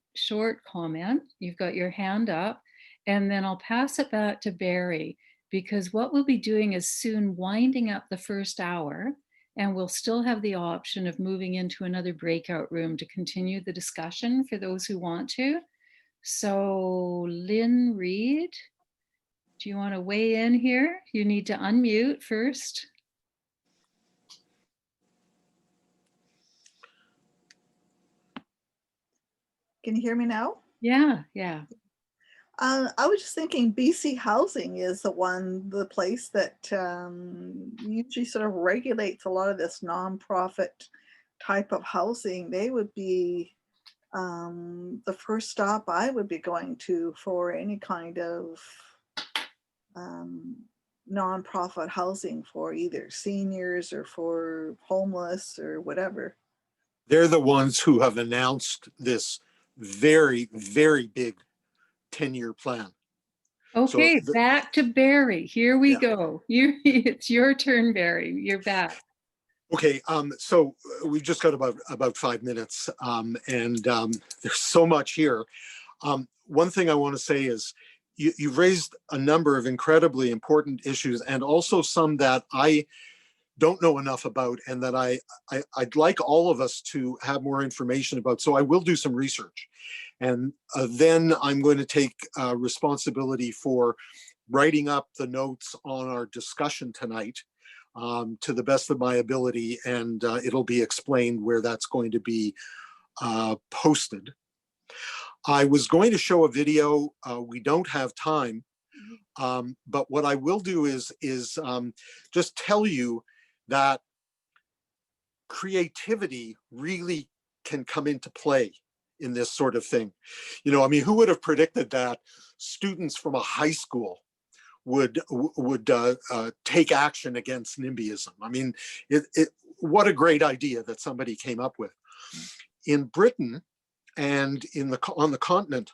A: comment. You've got your hand up, and then I'll pass it back to Barry, because what we'll be doing is soon winding up the first hour, and we'll still have the option of moving into another breakout room to continue the discussion for those who want to. So Lynn Reed, do you want to weigh in here? You need to unmute first.
I: Can you hear me now?
A: Yeah.
I: I was just thinking BC Housing is the place that usually sort of regulates a lot of this nonprofit type of housing. They would be the first stop I would be going to for any kind of nonprofit housing for either seniors or for homeless or whatever.
B: They're the ones who have announced this very, very big 10-year plan.
A: Okay,
B: So
A: back to Barry. Here we go. It's your turn, Barry. You're back.
B: Okay, so we've just got about 5 minutes, and there's so much here. One thing I want to say is you've raised a number of incredibly important issues, and also some that I don't know enough about, and that I'd like all of us to have more information about. So I will do some research, and then I'm going to take responsibility for writing up the notes on our discussion tonight to the best of my ability, and it'll be explained where that's going to be posted. I was going to show a video. We don't have time, but what I will do is just tell you that creativity really can come into play in this sort of thing. You know, I mean, who would have predicted that students from a high school would take action against NIMBYism? I mean, what a great idea that somebody came up with. In Britain and on the continent,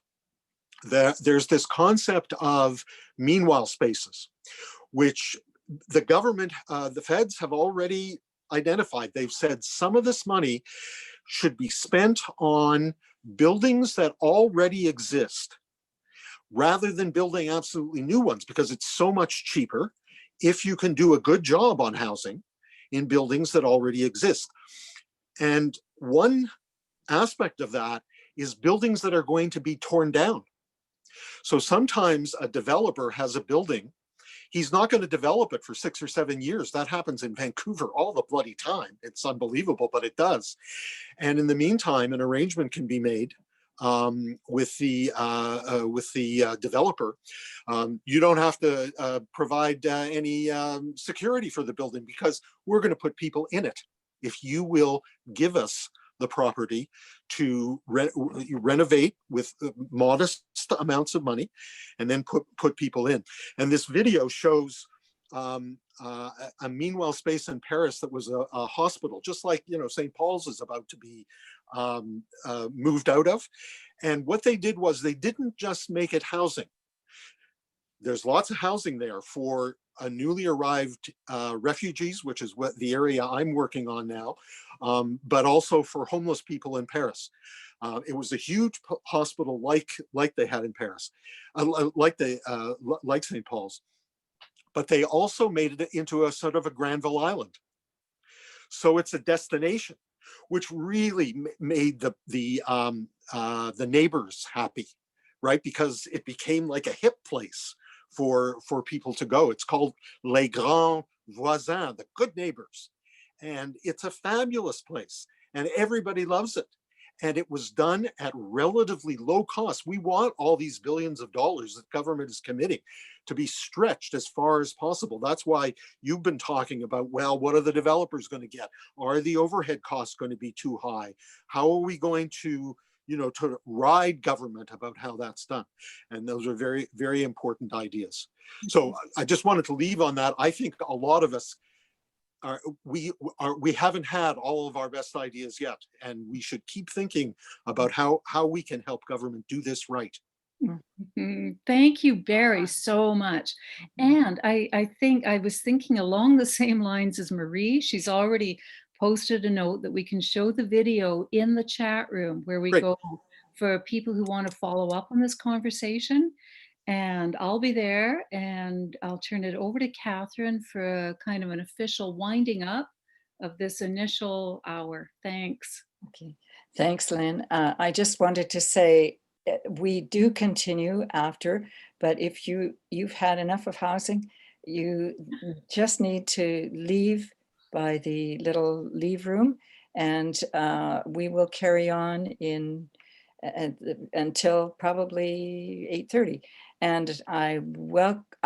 B: there's this concept of meanwhile spaces, which the government, the feds have already identified. They've said some of this money should be spent on buildings that already exist, rather than building absolutely new ones, because it's so much cheaper if you can do a good job on housing in buildings that already exist. And one aspect of that is buildings that are going to be torn down. So sometimes a developer has a building, He's not going to develop it for 6 or 7 years. That happens in Vancouver all the bloody time. It's unbelievable, but it does. And in the meantime, an arrangement can be made with the developer. You don't have to provide any security for the building, because we're going to put people in it. If you will give us the property to renovate with modest amounts of money, and then put people in. And this video shows a meanwhile space in Paris that was a hospital, just like, you know, St. Paul's is about to be moved out of. And what they did was they didn't just make it housing. There's lots of housing there for newly arrived refugees, which is what the area I'm working on now, but also for homeless people in Paris. It was a huge hospital like they had in Paris, like St. Paul's. But they also made it into a sort of a Granville Island. So it's a destination, which really made the neighbors happy, right? Because it became like a hip place for people to go. It's called Les Grands Voisins, the good neighbors. And it's a fabulous place, and everybody loves it. And it was done at relatively low cost. We want all these billions of dollars that government is committing to be stretched as far as possible. That's why you've been talking about, well, what are the developers going to get? Are the overhead costs going to be too high? How are we going to, you know, to ride government about how that's done? And those are very, very important ideas. So I just wanted to leave on that. I think a lot of us we haven't had all of our best ideas yet, and we should keep thinking about how we can help government do this right.
E: Thank you, Barry, so much. And I think I was thinking along the same lines as Marie. She's already posted a note that we can show the video in the chat room where we
B: Great.
E: go for people who want to follow up on this conversation. And I'll be there, and I'll turn it over to Catherine for a kind of an official winding up of this initial hour. Thanks.
A: Okay, thanks, Lynn. I just wanted to say we do continue after, but if you've had enough of housing, you just need to leave by the little leave room, and we will carry on in until probably 8:30. And I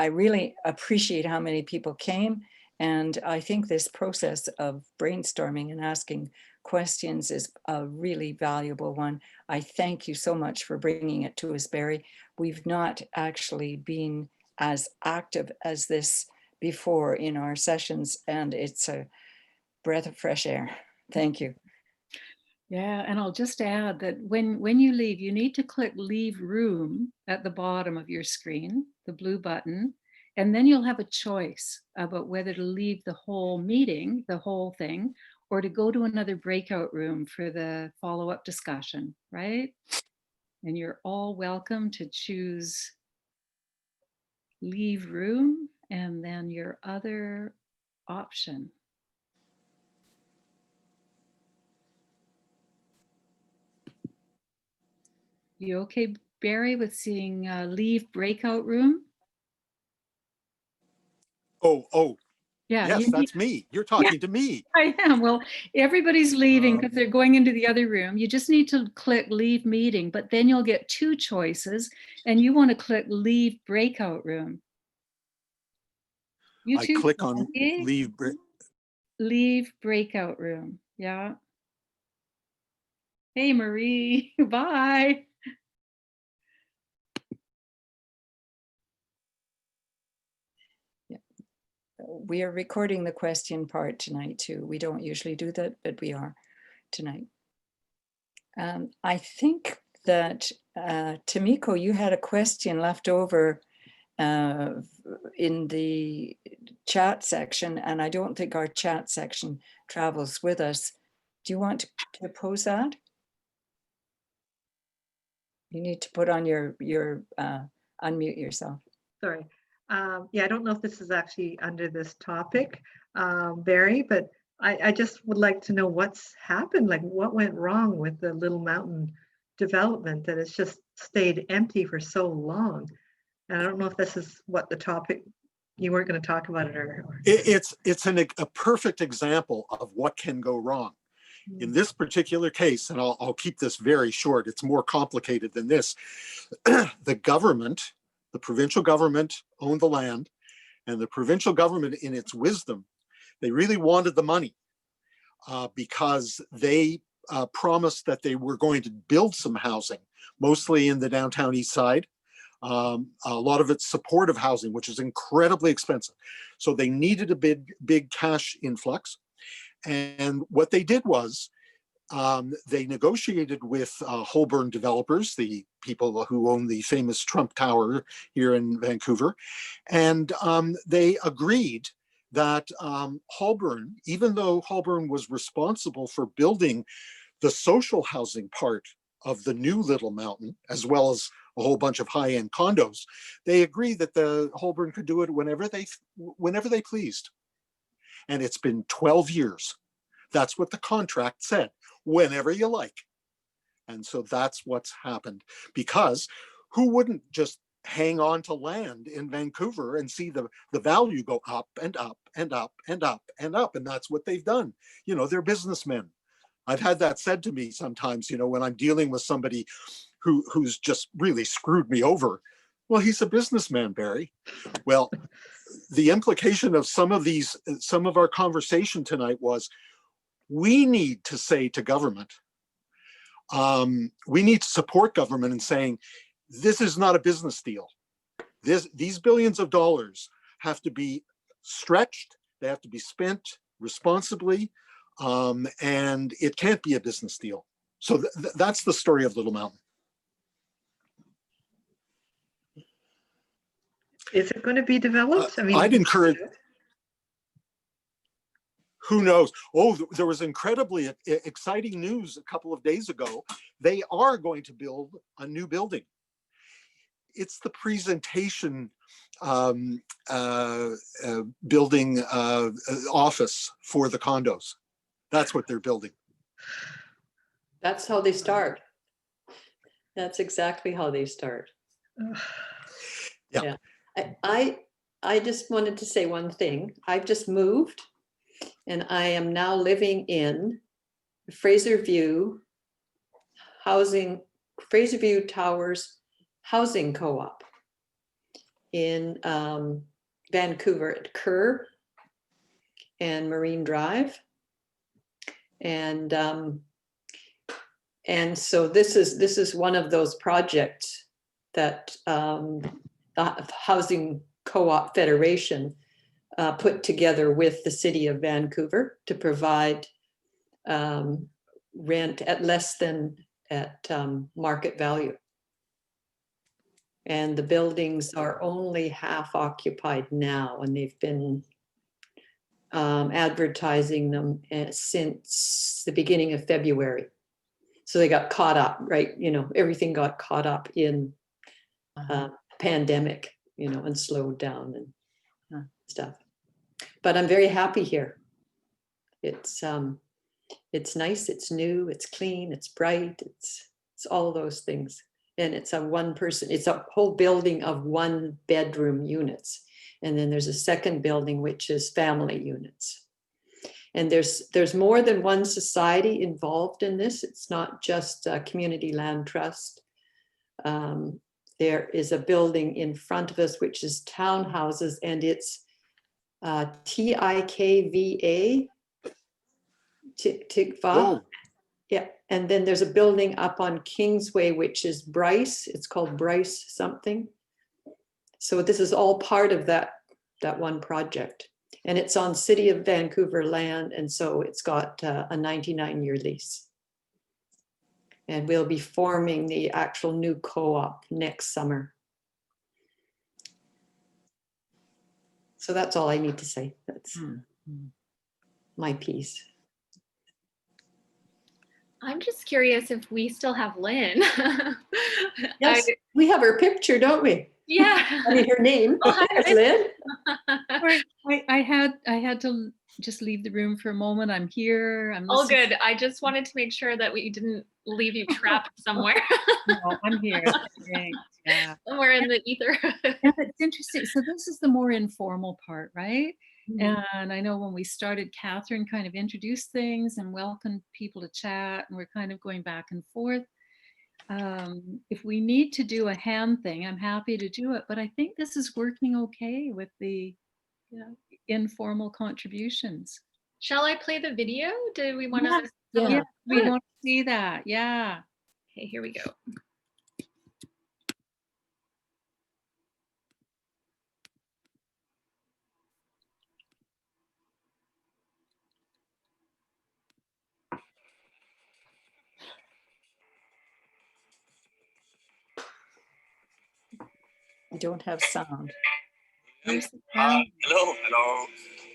A: really appreciate how many people came. And I think this process of brainstorming and asking questions is a really valuable one. I thank you so much for bringing it to us, Barry. We've not actually been as active as this before in our sessions, and it's a breath of fresh air. Thank you.
E: Yeah, and I'll just add that when you leave, you need to click leave room at the bottom of your screen, the blue button, and then you'll have a choice about whether to leave the whole meeting, the whole thing, or to go to another breakout room for the follow-up discussion, right? And you're all welcome to choose leave room and then your other option. You okay, Barry, with seeing leave breakout room?
B: Oh,
E: Yeah,
B: yes, that's me. You're talking to me.
E: I am. Well, everybody's leaving because they're going into the other room. You just need to click leave meeting, but then you'll get two choices, and you want to click leave breakout room. You
B: I
E: choose,
B: click on
E: okay? Leave breakout room. Yeah. Hey, Marie. Bye.
A: We are recording the question part tonight too. We don't usually do that, but we are tonight. I think that Tamiko, you had a question left over in the chat section, and I don't think our chat section travels with us. Do you want to pose that? You need to put on your unmute yourself.
H: Sorry. Yeah, I don't know if this is actually under this topic, Barry, but I just would like to know what's happened, like what went wrong with the Little Mountain development that it's just stayed empty for so long. And I don't know if this is what the topic you weren't going to talk about it
B: It's a perfect example of what can go wrong. In this particular case, and I'll keep this very short, it's more complicated than this. The government, the provincial government owned the land, and the provincial government, in its wisdom, they really wanted the money because they promised that they were going to build some housing, mostly in the downtown east side. A lot of it's supportive housing, which is incredibly expensive. So they needed a big cash influx. And what they did was they negotiated with Holborn developers, the people who own the famous Trump Tower here in Vancouver. And they agreed that Holborn, even though Holborn was responsible for building the social housing part of the new Little Mountain, as well as a whole bunch of high-end condos, they agreed that the Holborn could do it whenever they pleased. And it's been 12 years. That's what the contract said, whenever you like. And so that's what's happened, because who wouldn't just hang on to land in Vancouver and see the value go up and up and up and up and up? And that's what they've done. You know, they're businessmen. I've had that said to me sometimes, you know, when I'm dealing with somebody who's just really screwed me over. Well, he's a businessman, Barry. Well, the implication of some of our conversation tonight was, we need to say to government, we need to support government in saying, this is not a business deal. These billions of dollars have to be stretched, they have to be spent responsibly, and it can't be a business deal. So that's the story of Little Mountain.
H: Is it going to be developed? I mean,
B: I'd encourage, who knows? Oh, there was incredibly exciting news a couple of days ago. They are going to build a new building. It's the presentation building office for the condos. That's what they're building.
J: That's how they start. That's exactly how they start.
B: Yeah.
J: I just wanted to say one thing. I've just moved and I am now living in Fraser View Towers Housing Co-op in Vancouver at Kerr and Marine Drive. And so this is one of those projects that the Housing Co-op Federation put together with the city of Vancouver to provide rent at less than at market value. And the buildings are only half occupied now, and they've been advertising them since the beginning of February. So they got caught up, right? You know, everything got caught up in pandemic, you know, and slowed down and stuff. But I'm very happy here. It's nice, it's new, it's clean, it's bright, it's all those things. And it's it's a whole building of 1-bedroom units. And then there's a second building, which is family units. And there's more than one society involved in this. It's not just a community land trust. There is a building in front of us, which is townhouses, and it's TIKVA.
B: Oh.
J: Yeah, and then there's a building up on Kingsway, which is Bryce. It's called Bryce something. So this is all part of that one project. And it's on City of Vancouver land, and so it's got a 99-year lease. And we'll be forming the actual new co-op next summer. So that's all I need to say. That's my piece.
F: I'm just curious if we still have Lynn.
J: Yes, we have her picture, don't we?
F: Yeah.
J: I mean, her name.
F: Oh, hi,
J: Lynn.
K: Sorry, I had to just leave the room for a moment? I'm here. I'm
F: All
K: listening.
F: good. I just wanted to make sure that we didn't leave you trapped somewhere.
K: No, I'm here. Thanks. Yeah.
F: Somewhere in the ether.
K: Yeah, it's interesting. So this is the more informal part, right? And I know when we started, Catherine kind of introduced things and welcomed people to chat, and we're kind of going back and forth. If we need to do a hand thing, I'm happy to do it, but I think this is working okay with the informal contributions.
F: Shall I play the video? Do we want to?
K: Yeah, we want to see that. Yeah.
F: Okay, here we go.
A: I don't have sound.
L: Hello.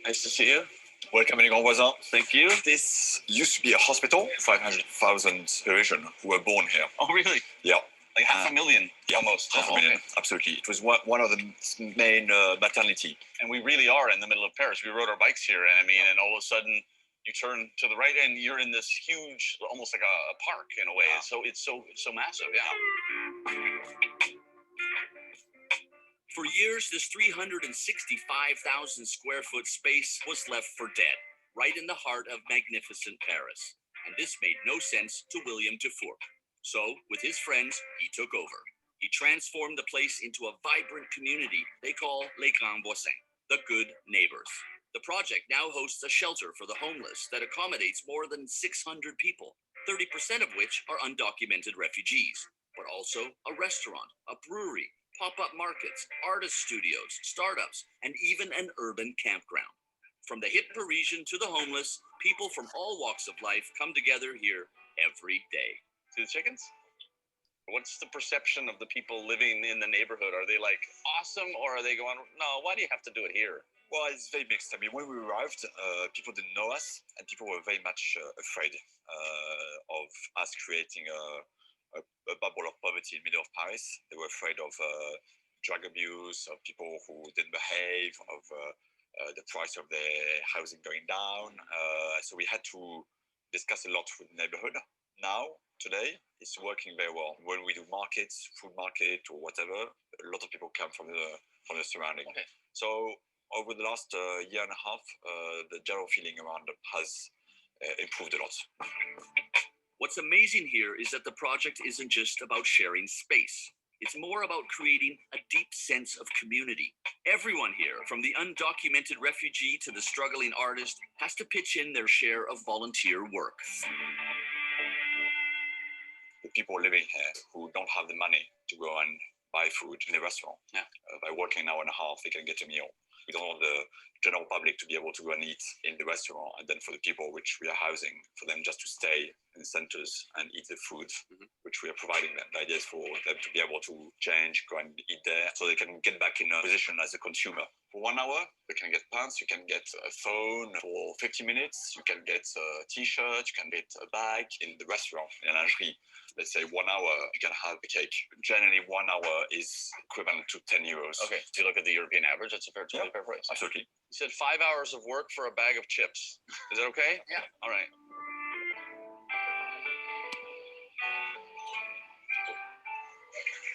L: Nice to see you. Welcome, les grands voisins. Thank you. This used to be a hospital. 500,000 Eurasians who were born here. Oh, really? Yeah. Like 500,000? Yeah, almost. 500,000. Okay. Absolutely. It was one of the main maternity. And we really are in the middle of Paris. We rode our bikes here, and I mean, and all of a sudden, you turn to the right, and you're in this huge, almost like a park in a way. Wow. So it's so massive. Yeah. For years, this 365,000 square foot space was left for dead, right in the heart of magnificent Paris. And this made no sense to William Dufour. So, with his friends, he took over. He transformed the place into a vibrant community they call Les Grands Voisins, the good neighbors. The project now hosts a shelter for the homeless that accommodates more than 600 people, 30% of which are undocumented refugees, but also a restaurant, a brewery, pop-up markets, artist studios, startups, and even an urban campground. From the hip Parisian to the homeless, people from all walks of life come together here every day. See the chickens? What's the perception of the people living in the neighborhood? Are they like awesome, or are they going, no, why do you have to do it here? Well, it's very mixed. I mean, when we arrived, people didn't know us, and people were very much afraid of us creating a bubble of poverty in the middle of Paris. They were afraid of drug abuse, of people who didn't behave, of the price of their housing going down. So we had to discuss a lot with the neighborhood. Now, today, it's working very well. When we do markets, food market or whatever, a lot of people come from the surrounding. Okay. So over the last year and a half, the general feeling around has improved a lot. What's amazing here is that the project isn't just about sharing space. It's more about creating a deep sense of community. Everyone here, from the undocumented refugee to the struggling artist, has to pitch in their share of volunteer work. The people living here who don't have the money to go and buy food in the restaurant, by working an hour and a half, they can get a meal. We don't want the general public to be able to go and eat in the restaurant, and then for the people which we are housing, for them just to stay in the centers and eat the food which we are providing them. The idea is for them to be able to change, go and eat there, so they can get back in a position as a consumer. For 1 hour, they can get pants, you can get a phone. For 50 minutes, you can get a t-shirt, you can get a bag. In the restaurant, in a lingerie, let's say 1 hour, you can have a cake. Generally, 1 hour is equivalent to 10 euros. Okay, if you look at the European average, that's a totally fair price. Absolutely. You said 5 hours of work for a bag of chips. Is that okay? Yeah. All right.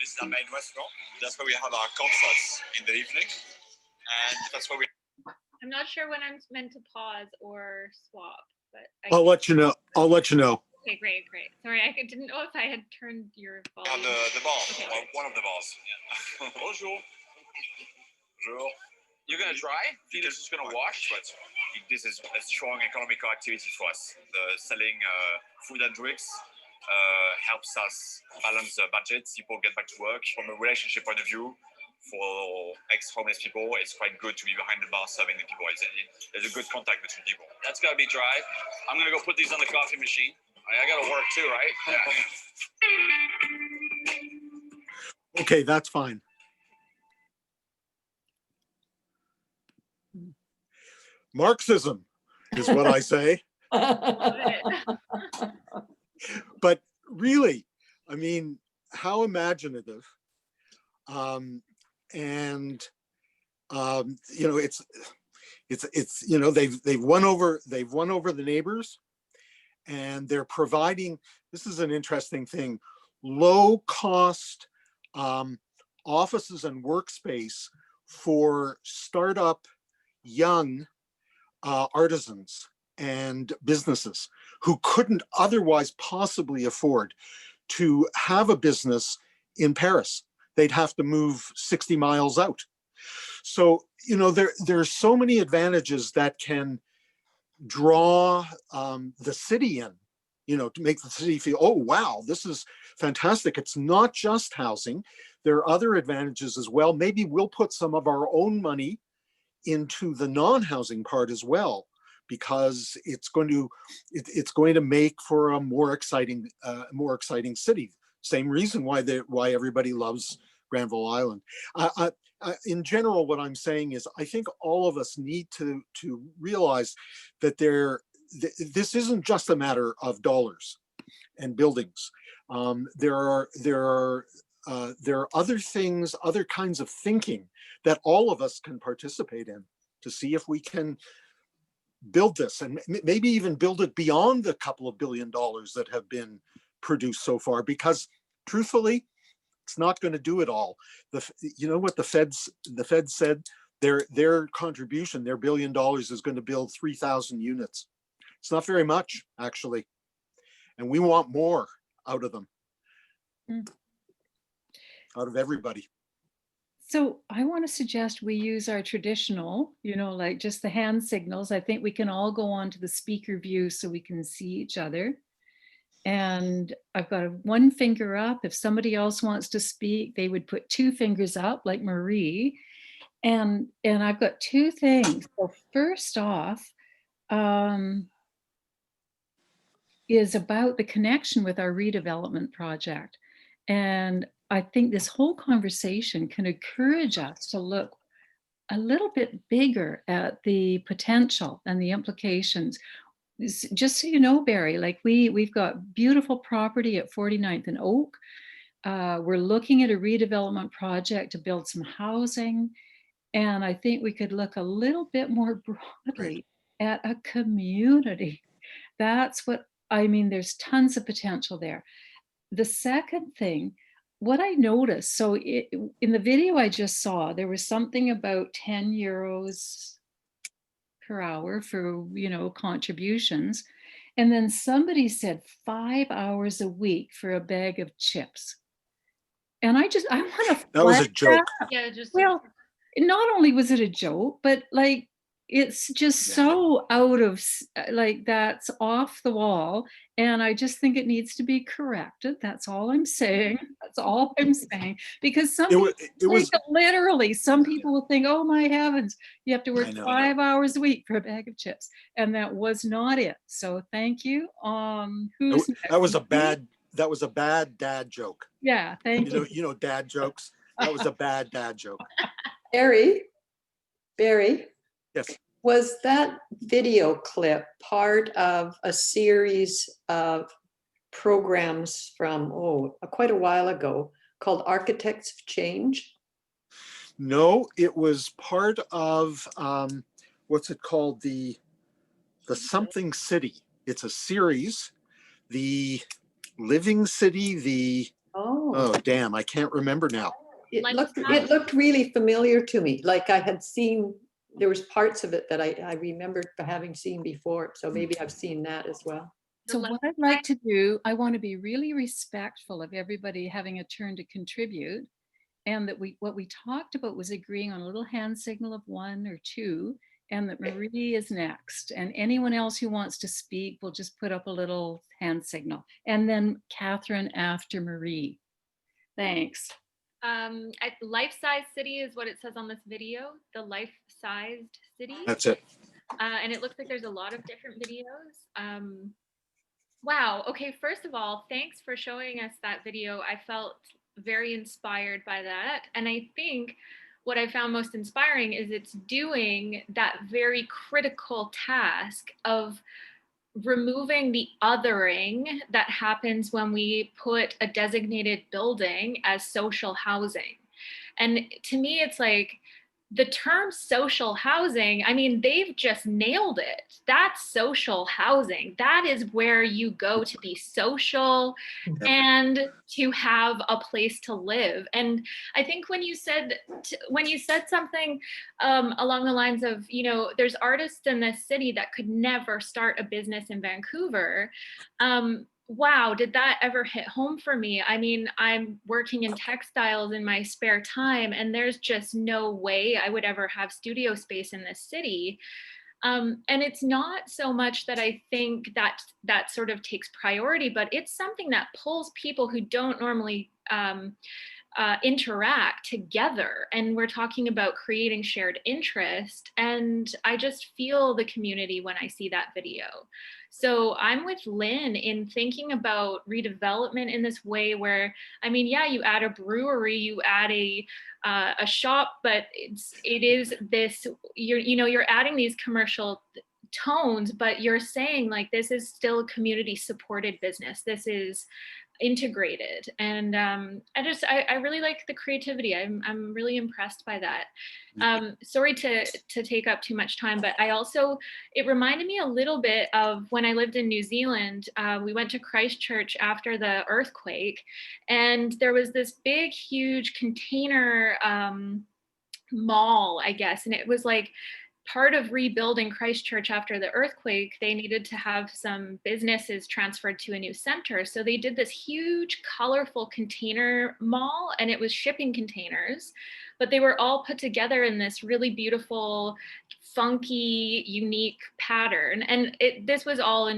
L: This is our main restaurant. That's where we have our concerts in the evening. And that's where we...
F: I'm not sure when I'm meant to pause or swap, but
B: I'll let you know. I'll let you know.
F: Okay, great. Sorry, I didn't know if I had turned your volume.
L: The bar,
F: okay.
L: One of the bars. Yeah. Bonjour. Bonjour. You're gonna try? Felix is gonna wash, but this is a strong economical activity for us. The selling food and drinks helps us balance the budget. People get back to work. From a relationship point of view, for ex-homeless people, it's quite good to be behind the bar serving the people. There's a good contact between people. That's gotta be dry. I'm gonna go put these on the coffee machine. I gotta work too, right? Yeah.
B: Okay, that's fine. Marxism is what I say. But really, I mean, how imaginative. You know, it's you know, they've won over the neighbors, and they're providing, this is an interesting thing, low cost offices and workspace for startup young artisans and businesses who couldn't otherwise possibly afford to have a business in Paris. They'd have to move 60 miles out. So, you know, there's so many advantages that can draw the city in, you know, to make the city feel, oh, wow, this is fantastic. It's not just housing. There are other advantages as well. Maybe we'll put some of our own money into the non-housing part as well, because it's going to make for a more exciting city. Same reason why everybody loves Granville Island. In general, what I'm saying is, I think all of us need to realize that this isn't just a matter of dollars and buildings. There are other things, other kinds of thinking that all of us can participate in to see if we can build this, and maybe even build it beyond the couple of $1 billion that have been produced so far, because truthfully, it's not going to do it all. You know what the Feds said? Their contribution, their $1 billion, is going to build 3,000 units. It's not very much, actually, and we want more out of them, out of everybody.
K: So I want to suggest we use our traditional, you know, like just the hand signals. I think we can all go on to the speaker view so we can see each other. And I've got one finger up. If somebody else wants to speak, they would put 2 fingers up, like Marie. And I've got 2 things. So first off, is about the connection with our redevelopment project. And I think this whole conversation can encourage us to look a little bit bigger at the potential and the implications. Just so you know, Barry, like we've got beautiful property at 49th and Oak. We're looking at a redevelopment project to build some housing. And I think we could look a little bit more broadly at a community. That's what I mean. There's tons of potential there. The second thing, what I noticed, so in the video I just saw, there was something about 10 euros per hour for, you know, contributions. And then somebody said 5 hours a week for a bag of chips. And I want to.
B: That was a joke.
F: Yeah, just
K: Well, not only was it a joke, but like, it's just so out of, like, that's off the wall. And I just think it needs to be corrected. That's all I'm saying. That's all I'm saying. Because some people take it literally. Some people will think, oh my heavens, you have to work 5 hours a week for a bag of chips. And that was not it. So thank you. Who's next?
B: That was a bad dad joke.
K: Yeah, thank you.
B: You know, dad jokes. That was a bad dad joke.
J: Barry?
B: Yes.
J: Was that video clip part of a series of programs from, quite a while ago called Architects of Change?
B: No, it was part of, what's it called? The Something City. It's a series. The Living City, oh damn, I can't remember now.
J: It looked really familiar to me. Like I had seen, there was parts of it that I remembered having seen before. So maybe I've seen that as well.
K: So what I'd like to do, I want to be really respectful of everybody having a turn to contribute. And that what we talked about was agreeing on a little hand signal of 1 or 2, and that Marie is next. And anyone else who wants to speak will just put up a little hand signal. And then Catherine after Marie. Thanks.
F: Life-sized city is what it says on this video, the life-sized city.
B: That's it.
F: And it looks like there's a lot of different videos. Wow. Okay. First of all, thanks for showing us that video. I felt very inspired by that. And I think what I found most inspiring is it's doing that very critical task of removing the othering that happens when we put a designated building as social housing. And to me, it's like the term social housing, I mean, they've just nailed it. That's social housing. That is where you go to be social and to have a place to live. And I think when you said something along the lines of, you know, there's artists in this city that could never start a business in Vancouver. Wow, did that ever hit home for me? I mean, I'm working in textiles in my spare time, and there's just no way I would ever have studio space in this city. And it's not so much that I think that sort of takes priority, but it's something that pulls people who don't normally interact together. And we're talking about creating shared interest. And I just feel the community when I see that video. So I'm with Lynn in thinking about redevelopment in this way where, I mean, yeah, you add a brewery, you add a shop, but it is this, you're adding these commercial tones, but you're saying like, this is still a community supported business. This is integrated. And I really like the creativity. I'm really impressed by that. Sorry to take up too much time, but it reminded me a little bit of when I lived in New Zealand. We went to Christchurch after the earthquake, and there was this big, huge container mall, I guess. And it was like part of rebuilding Christchurch after the earthquake. They needed to have some businesses transferred to a new center. So they did this huge, colorful container mall, and it was shipping containers, but they were all put together in this really beautiful, funky, unique pattern. And this was all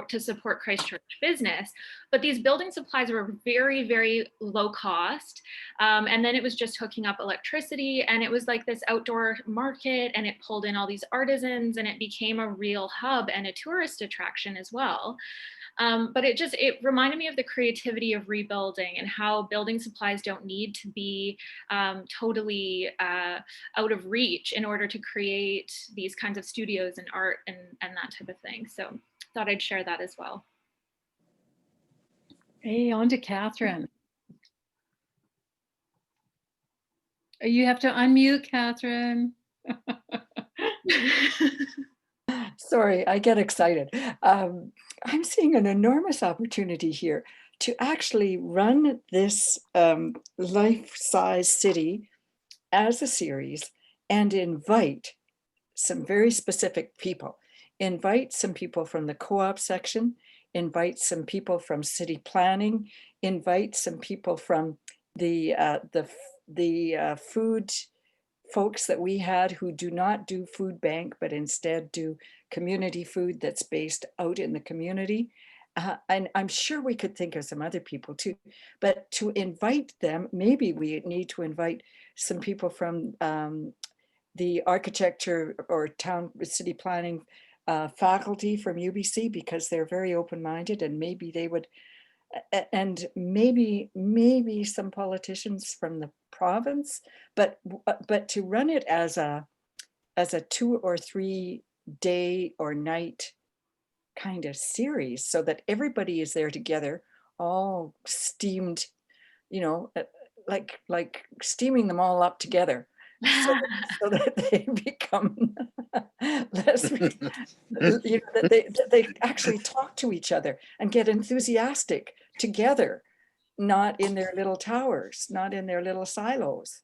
F: to support Christchurch business. But these building supplies were very, very low cost. And then it was just hooking up electricity, and it was like this outdoor market, and it pulled in all these artisans, and it became a real hub and a tourist attraction as well. But it reminded me of the creativity of rebuilding and how building supplies don't need to be totally out of reach in order to create these kinds of studios and art and that type of thing. So thought I'd share that as well.
K: Hey, on to Catherine. You have to unmute, Catherine.
E: Sorry, I get excited. I'm seeing an enormous opportunity here to actually run this life-size city as a series and invite some very specific people. Invite some people from the co-op section, invite some people from city planning, invite some people from the food folks that we had who do not do food bank, but instead do community food that's based out in the community. And I'm sure we could think of some other people too, but to invite them, maybe we need to invite some people from the architecture or town city planning faculty from UBC, because they're very open-minded, and maybe they would, and maybe some politicians from the province, but to run it as a 2 or 3 day or night kind of series, so that everybody is there together, all steamed, like steaming them all up together, so that they become less, that they actually talk to each other and get enthusiastic together, not in their little towers, not in their little silos.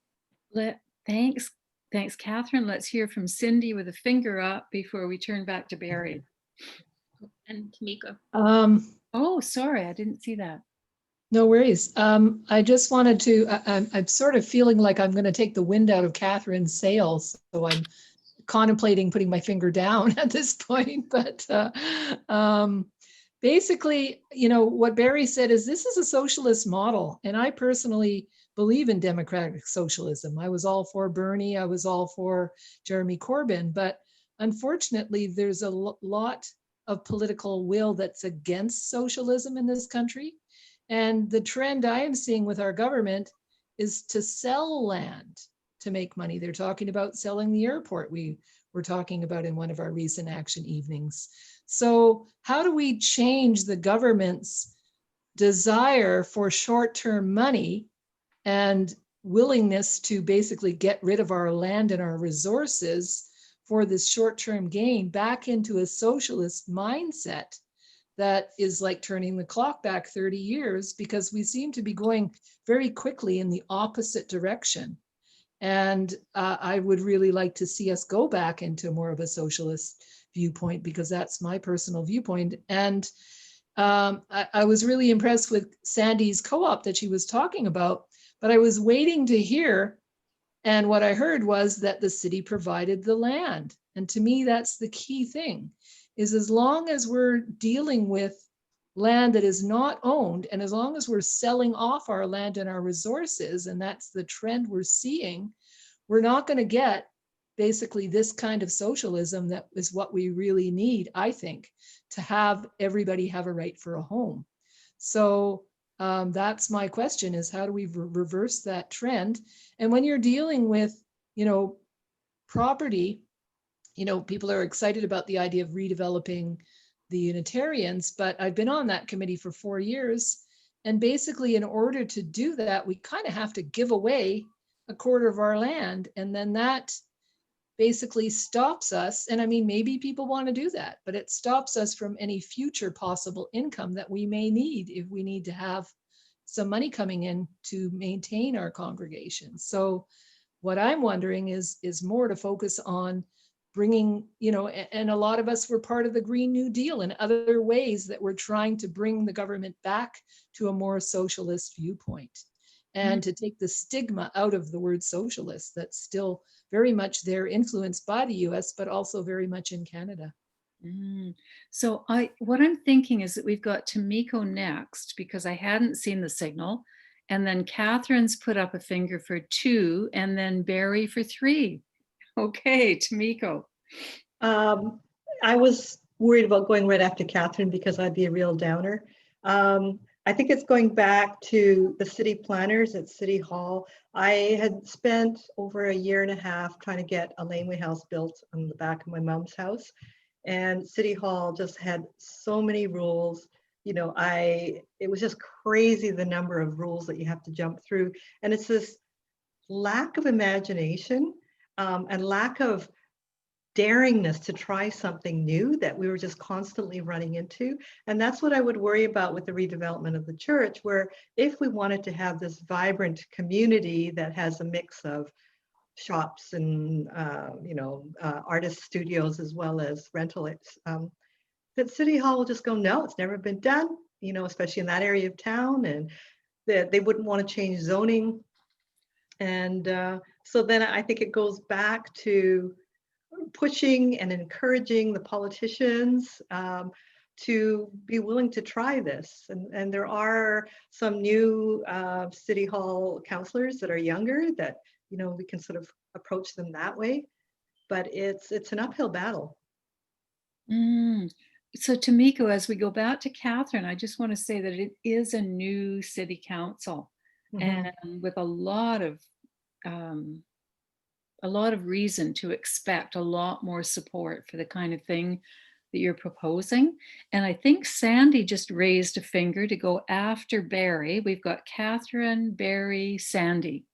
K: Thanks, Catherine. Let's hear from Cindy with a finger up before we turn back to Barry.
F: And Tamika.
K: Oh, sorry, I didn't see that.
C: No worries. I just wanted to, I'm sort of feeling like I'm going to take the wind out of Catherine's sails. So I'm contemplating putting my finger down at this point. But basically, what Barry said is this is a socialist model. And I personally believe in democratic socialism. I was all for Bernie. I was all for Jeremy Corbyn. But unfortunately, there's a lot of political will that's against socialism in this country. And the trend I am seeing with our government is to sell land to make money. They're talking about selling the airport. We were talking about in one of our recent action evenings. So how do we change the government's desire for short-term money and willingness to basically get rid of our land and our resources for this short-term gain back into a socialist mindset that is like turning the clock back 30 years, because we seem to be going very quickly in the opposite direction. And I would really like to see us go back into more of a socialist viewpoint, because that's my personal viewpoint. And I was really impressed with Sandy's co-op that she was talking about, but I was waiting to hear, and what I heard was that the city provided the land. And to me, that's the key thing, is as long as we're dealing with land that is not owned, and as long as we're selling off our land and our resources, and that's the trend we're seeing, we're not going to get basically this kind of socialism that is what we really need, I think, to have everybody have a right for a home. So that's my question, is how do we reverse that trend? And when you're dealing with, property, people are excited about the idea of redeveloping the Unitarians, but I've been on that committee for 4 years. And basically, in order to do that, we kind of have to give away a quarter of our land. And then that basically stops us. And I mean, maybe people want to do that, but it stops us from any future possible income that we may need if we need to have some money coming in to maintain our congregation. So what I'm wondering is more to focus on bringing, and a lot of us were part of the Green New Deal and other ways that we're trying to bring the government back to a more socialist viewpoint, and to take the stigma out of the word socialist that's still very much there, influenced by the US, but also very much in Canada.
K: So what I'm thinking is that we've got Tomiko next, because I hadn't seen the signal. And then Catherine's put up a finger for 2, and then Barry for 3. Okay, Tomiko.
H: I was worried about going right after Catherine because I'd be a real downer. I think it's going back to the city planners at City Hall. I had spent over a year and a half trying to get a laneway house built on the back of my mom's house. And City Hall just had so many rules. It was just crazy, the number of rules that you have to jump through. And it's this lack of imagination and lack of daringness to try something new that we were just constantly running into. And that's what I would worry about with the redevelopment of the church, where if we wanted to have this vibrant community that has a mix of shops and artist studios as well as rental, that City Hall will just go, no, it's never been done, especially in that area of town, and that they wouldn't want to change zoning. And so then I think it goes back to pushing and encouraging the politicians to be willing to try this. And there are some new City Hall councillors that are younger that, we can sort of approach them that way, but it's an uphill battle.
K: So Tomiko, as we go back to Catherine, I just want to say that it is a new city council, and with a lot of reason to expect a lot more support for the kind of thing that you're proposing. And I think Sandy just raised a finger to go after Barry. We've got Catherine, Barry, Sandy.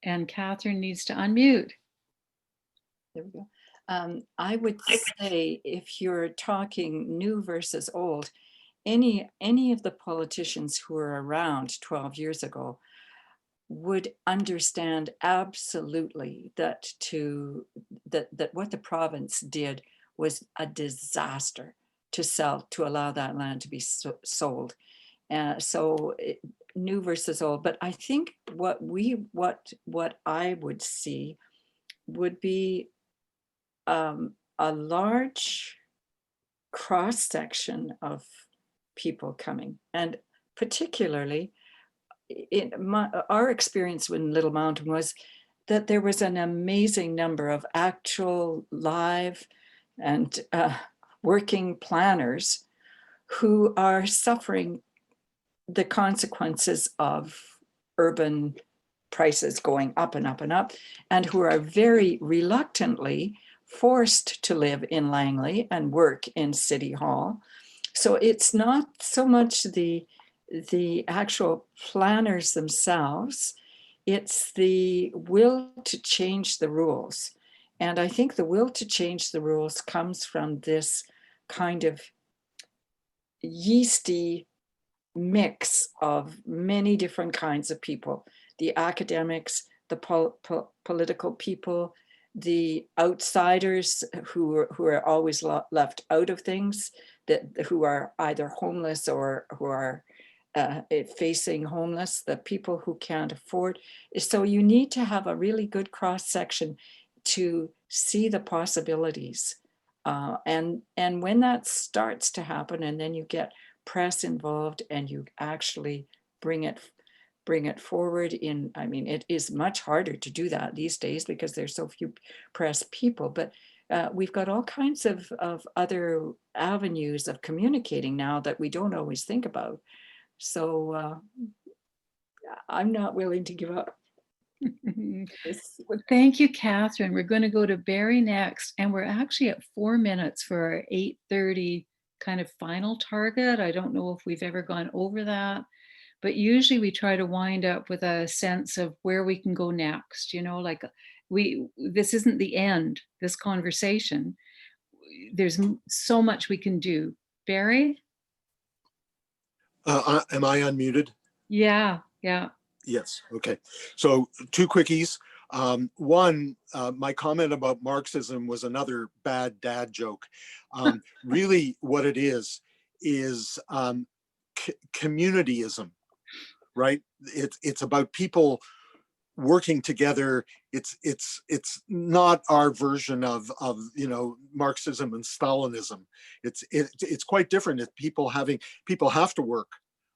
K: And Catherine needs to unmute.
E: There we go. I would say, if you're talking new versus old, any of the politicians who were around 12 years ago would understand absolutely that what the province did was a disaster to allow that land to be sold. So new versus old. But I think what I would see would be a large cross section of people coming, and particularly our experience in Little Mountain was that there was an amazing number of actual live and working planners who are suffering the consequences of urban prices going up and up and up, and who are very reluctantly forced to live in Langley and work in City Hall. So it's not so much the the actual planners themselves. It's the will to change the rules. And I think the will to change the rules comes from this kind of yeasty mix of many different kinds of people, the academics, the political people, the outsiders who are always left out of things, who are either homeless or who are facing homeless, the people who can't afford. So you need to have a really good cross section to see the possibilities. And when that starts to happen, and then you get press involved and you actually bring it forward in, I mean, it is much harder to do that these days because there's so few press people, but we've got all kinds of other avenues of communicating now that we don't always think about. So I'm not willing to give up.
K: Well, thank you, Catherine. We're going to go to Barry next, and we're actually at 4 minutes for our 8:30 kind of final target. I don't know if we've ever gone over that, but usually we try to wind up with a sense of where we can go next. You know, like this isn't the end, this conversation. There's so much we can do. Barry?
B: Am I unmuted?
K: Yeah.
B: Yes. Okay. So 2 quickies. One, my comment about Marxism was another bad dad joke. Really what it is communityism, right? It's about people working together. It's not our version of Marxism and Stalinism. It's quite different. It's people have to work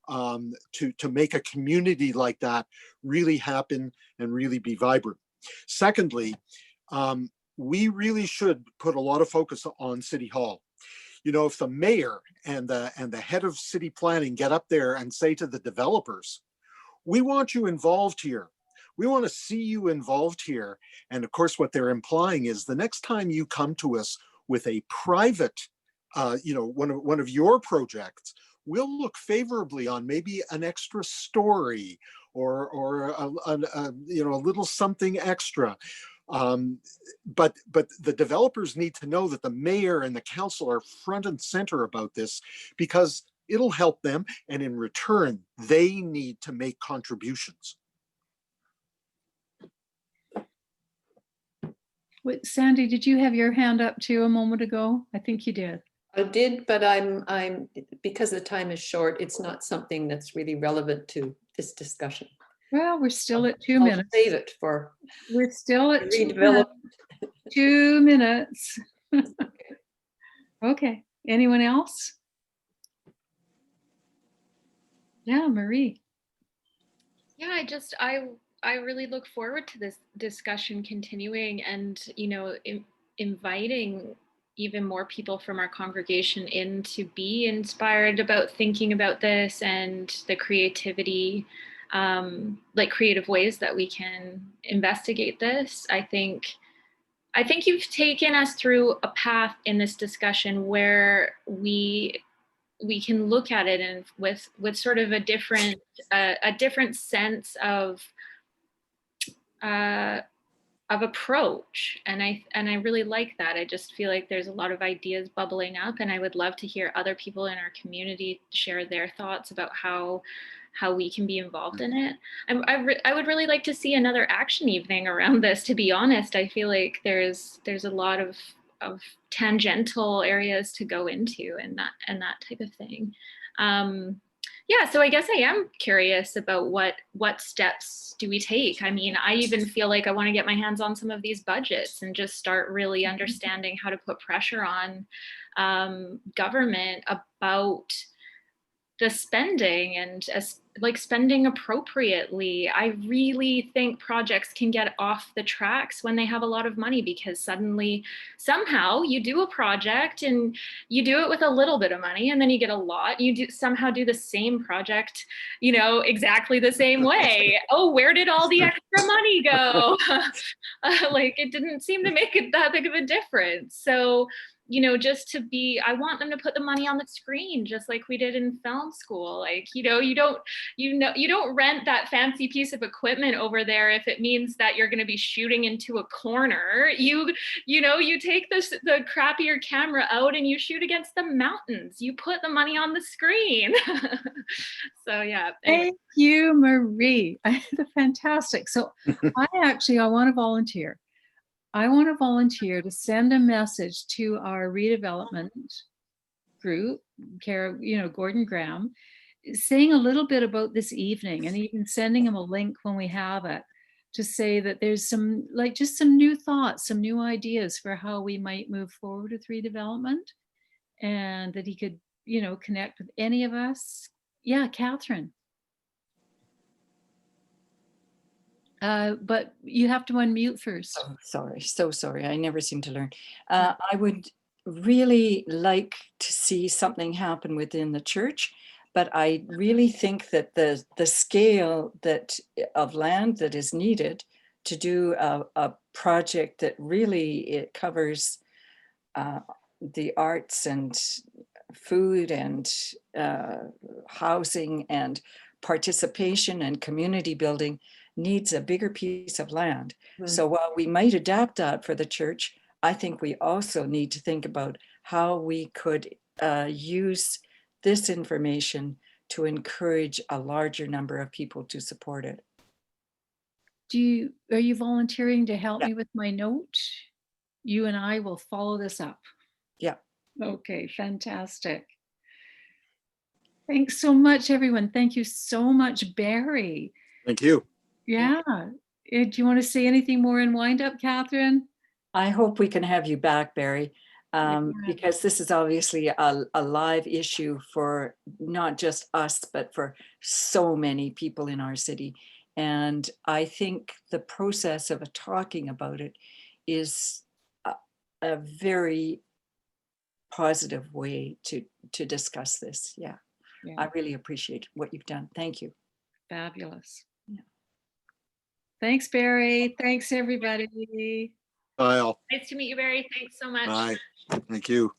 B: to make a community like that really happen and really be vibrant. Secondly, we really should put a lot of focus on City Hall. You know, if the mayor and the head of city planning get up there and say to the developers, we want you involved here. We want to see you involved here. And of course, what they're implying is the next time you come to us with a private, one of your projects, we'll look favorably on maybe an extra story or a little something extra. But the developers need to know that the mayor and the council are front and center about this, because it'll help them, and in return, they need to make contributions.
K: Wait, Sandy, did you have your hand up too a moment ago? I think you did.
J: I did, but I'm because the time is short, it's not something that's really relevant to this discussion.
K: Well, we're still at 2
J: I'll
K: minutes.
J: save it for.
K: We're still at 2 minutes. 2 minutes. Okay. Anyone else? Yeah, Marie.
F: Yeah, I really look forward to this discussion continuing, and inviting even more people from our congregation in to be inspired about thinking about this and the creativity, like creative ways that we can investigate this. I think you've taken us through a path in this discussion where we can look at it and with sort of a different sense of approach, and I really like that. I just feel like there's a lot of ideas bubbling up, and I would love to hear other people in our community share their thoughts about how we can be involved in it. I would really like to see another action evening around this, to be honest. I feel like there's a lot of tangential areas to go into and that type of thing. Yeah, so I guess I am curious about what steps do we take? I mean, I even feel like I want to get my hands on some of these budgets and just start really understanding how to put pressure on government about the spending and spending appropriately. I really think projects can get off the tracks when they have a lot of money, because suddenly somehow you do a project and you do it with a little bit of money, and then you get a lot. You somehow do the same project, exactly the same way. Oh, where did all the extra money go? Like, it didn't seem to make it that big of a difference. So you know, just to be, I want them to put the money on the screen, just like we did in film school. Like, you know, you don't rent that fancy piece of equipment over there if it means that you're going to be shooting into a corner. You know, you take the crappier camera out and you shoot against the mountains. You put the money on the screen. So yeah. Anyway.
K: Thank you, Marie. Fantastic. So I want to volunteer. I want to volunteer to send a message to our redevelopment group, Gordon Graham, saying a little bit about this evening, and even sending him a link when we have it, to say that there's some, like, just some new thoughts, some new ideas for how we might move forward with redevelopment, and that he could, you know, connect with any of us. Yeah, Catherine. But you have to unmute first.
E: Oh, sorry, so sorry. I never seem to learn. I would really like to see something happen within the church, but I really think that the scale of land that is needed to do a project that really it covers the arts and food and housing and participation and community building needs a bigger piece of land. So while we might adapt that for the church, I think we also need to think about how we could use this information to encourage a larger number of people to support it.
K: Are you volunteering to help me with my note? You and I will follow this up.
E: Yeah.
K: Okay, fantastic. Thanks so much, everyone. Thank you so much, Barry.
B: Thank you.
K: Yeah. Do you want to say anything more in wind up, Catherine?
E: I hope we can have you back, Barry, because this is obviously a live issue for not just us, but for so many people in our city. And I think the process of talking about it is a very positive way to discuss this. Yeah. I really appreciate what you've done. Thank you.
K: Fabulous. Yeah. Thanks, Barry. Thanks, everybody.
B: Bye all.
F: Nice to meet you, Barry. Thanks so much.
B: Bye. Thank you.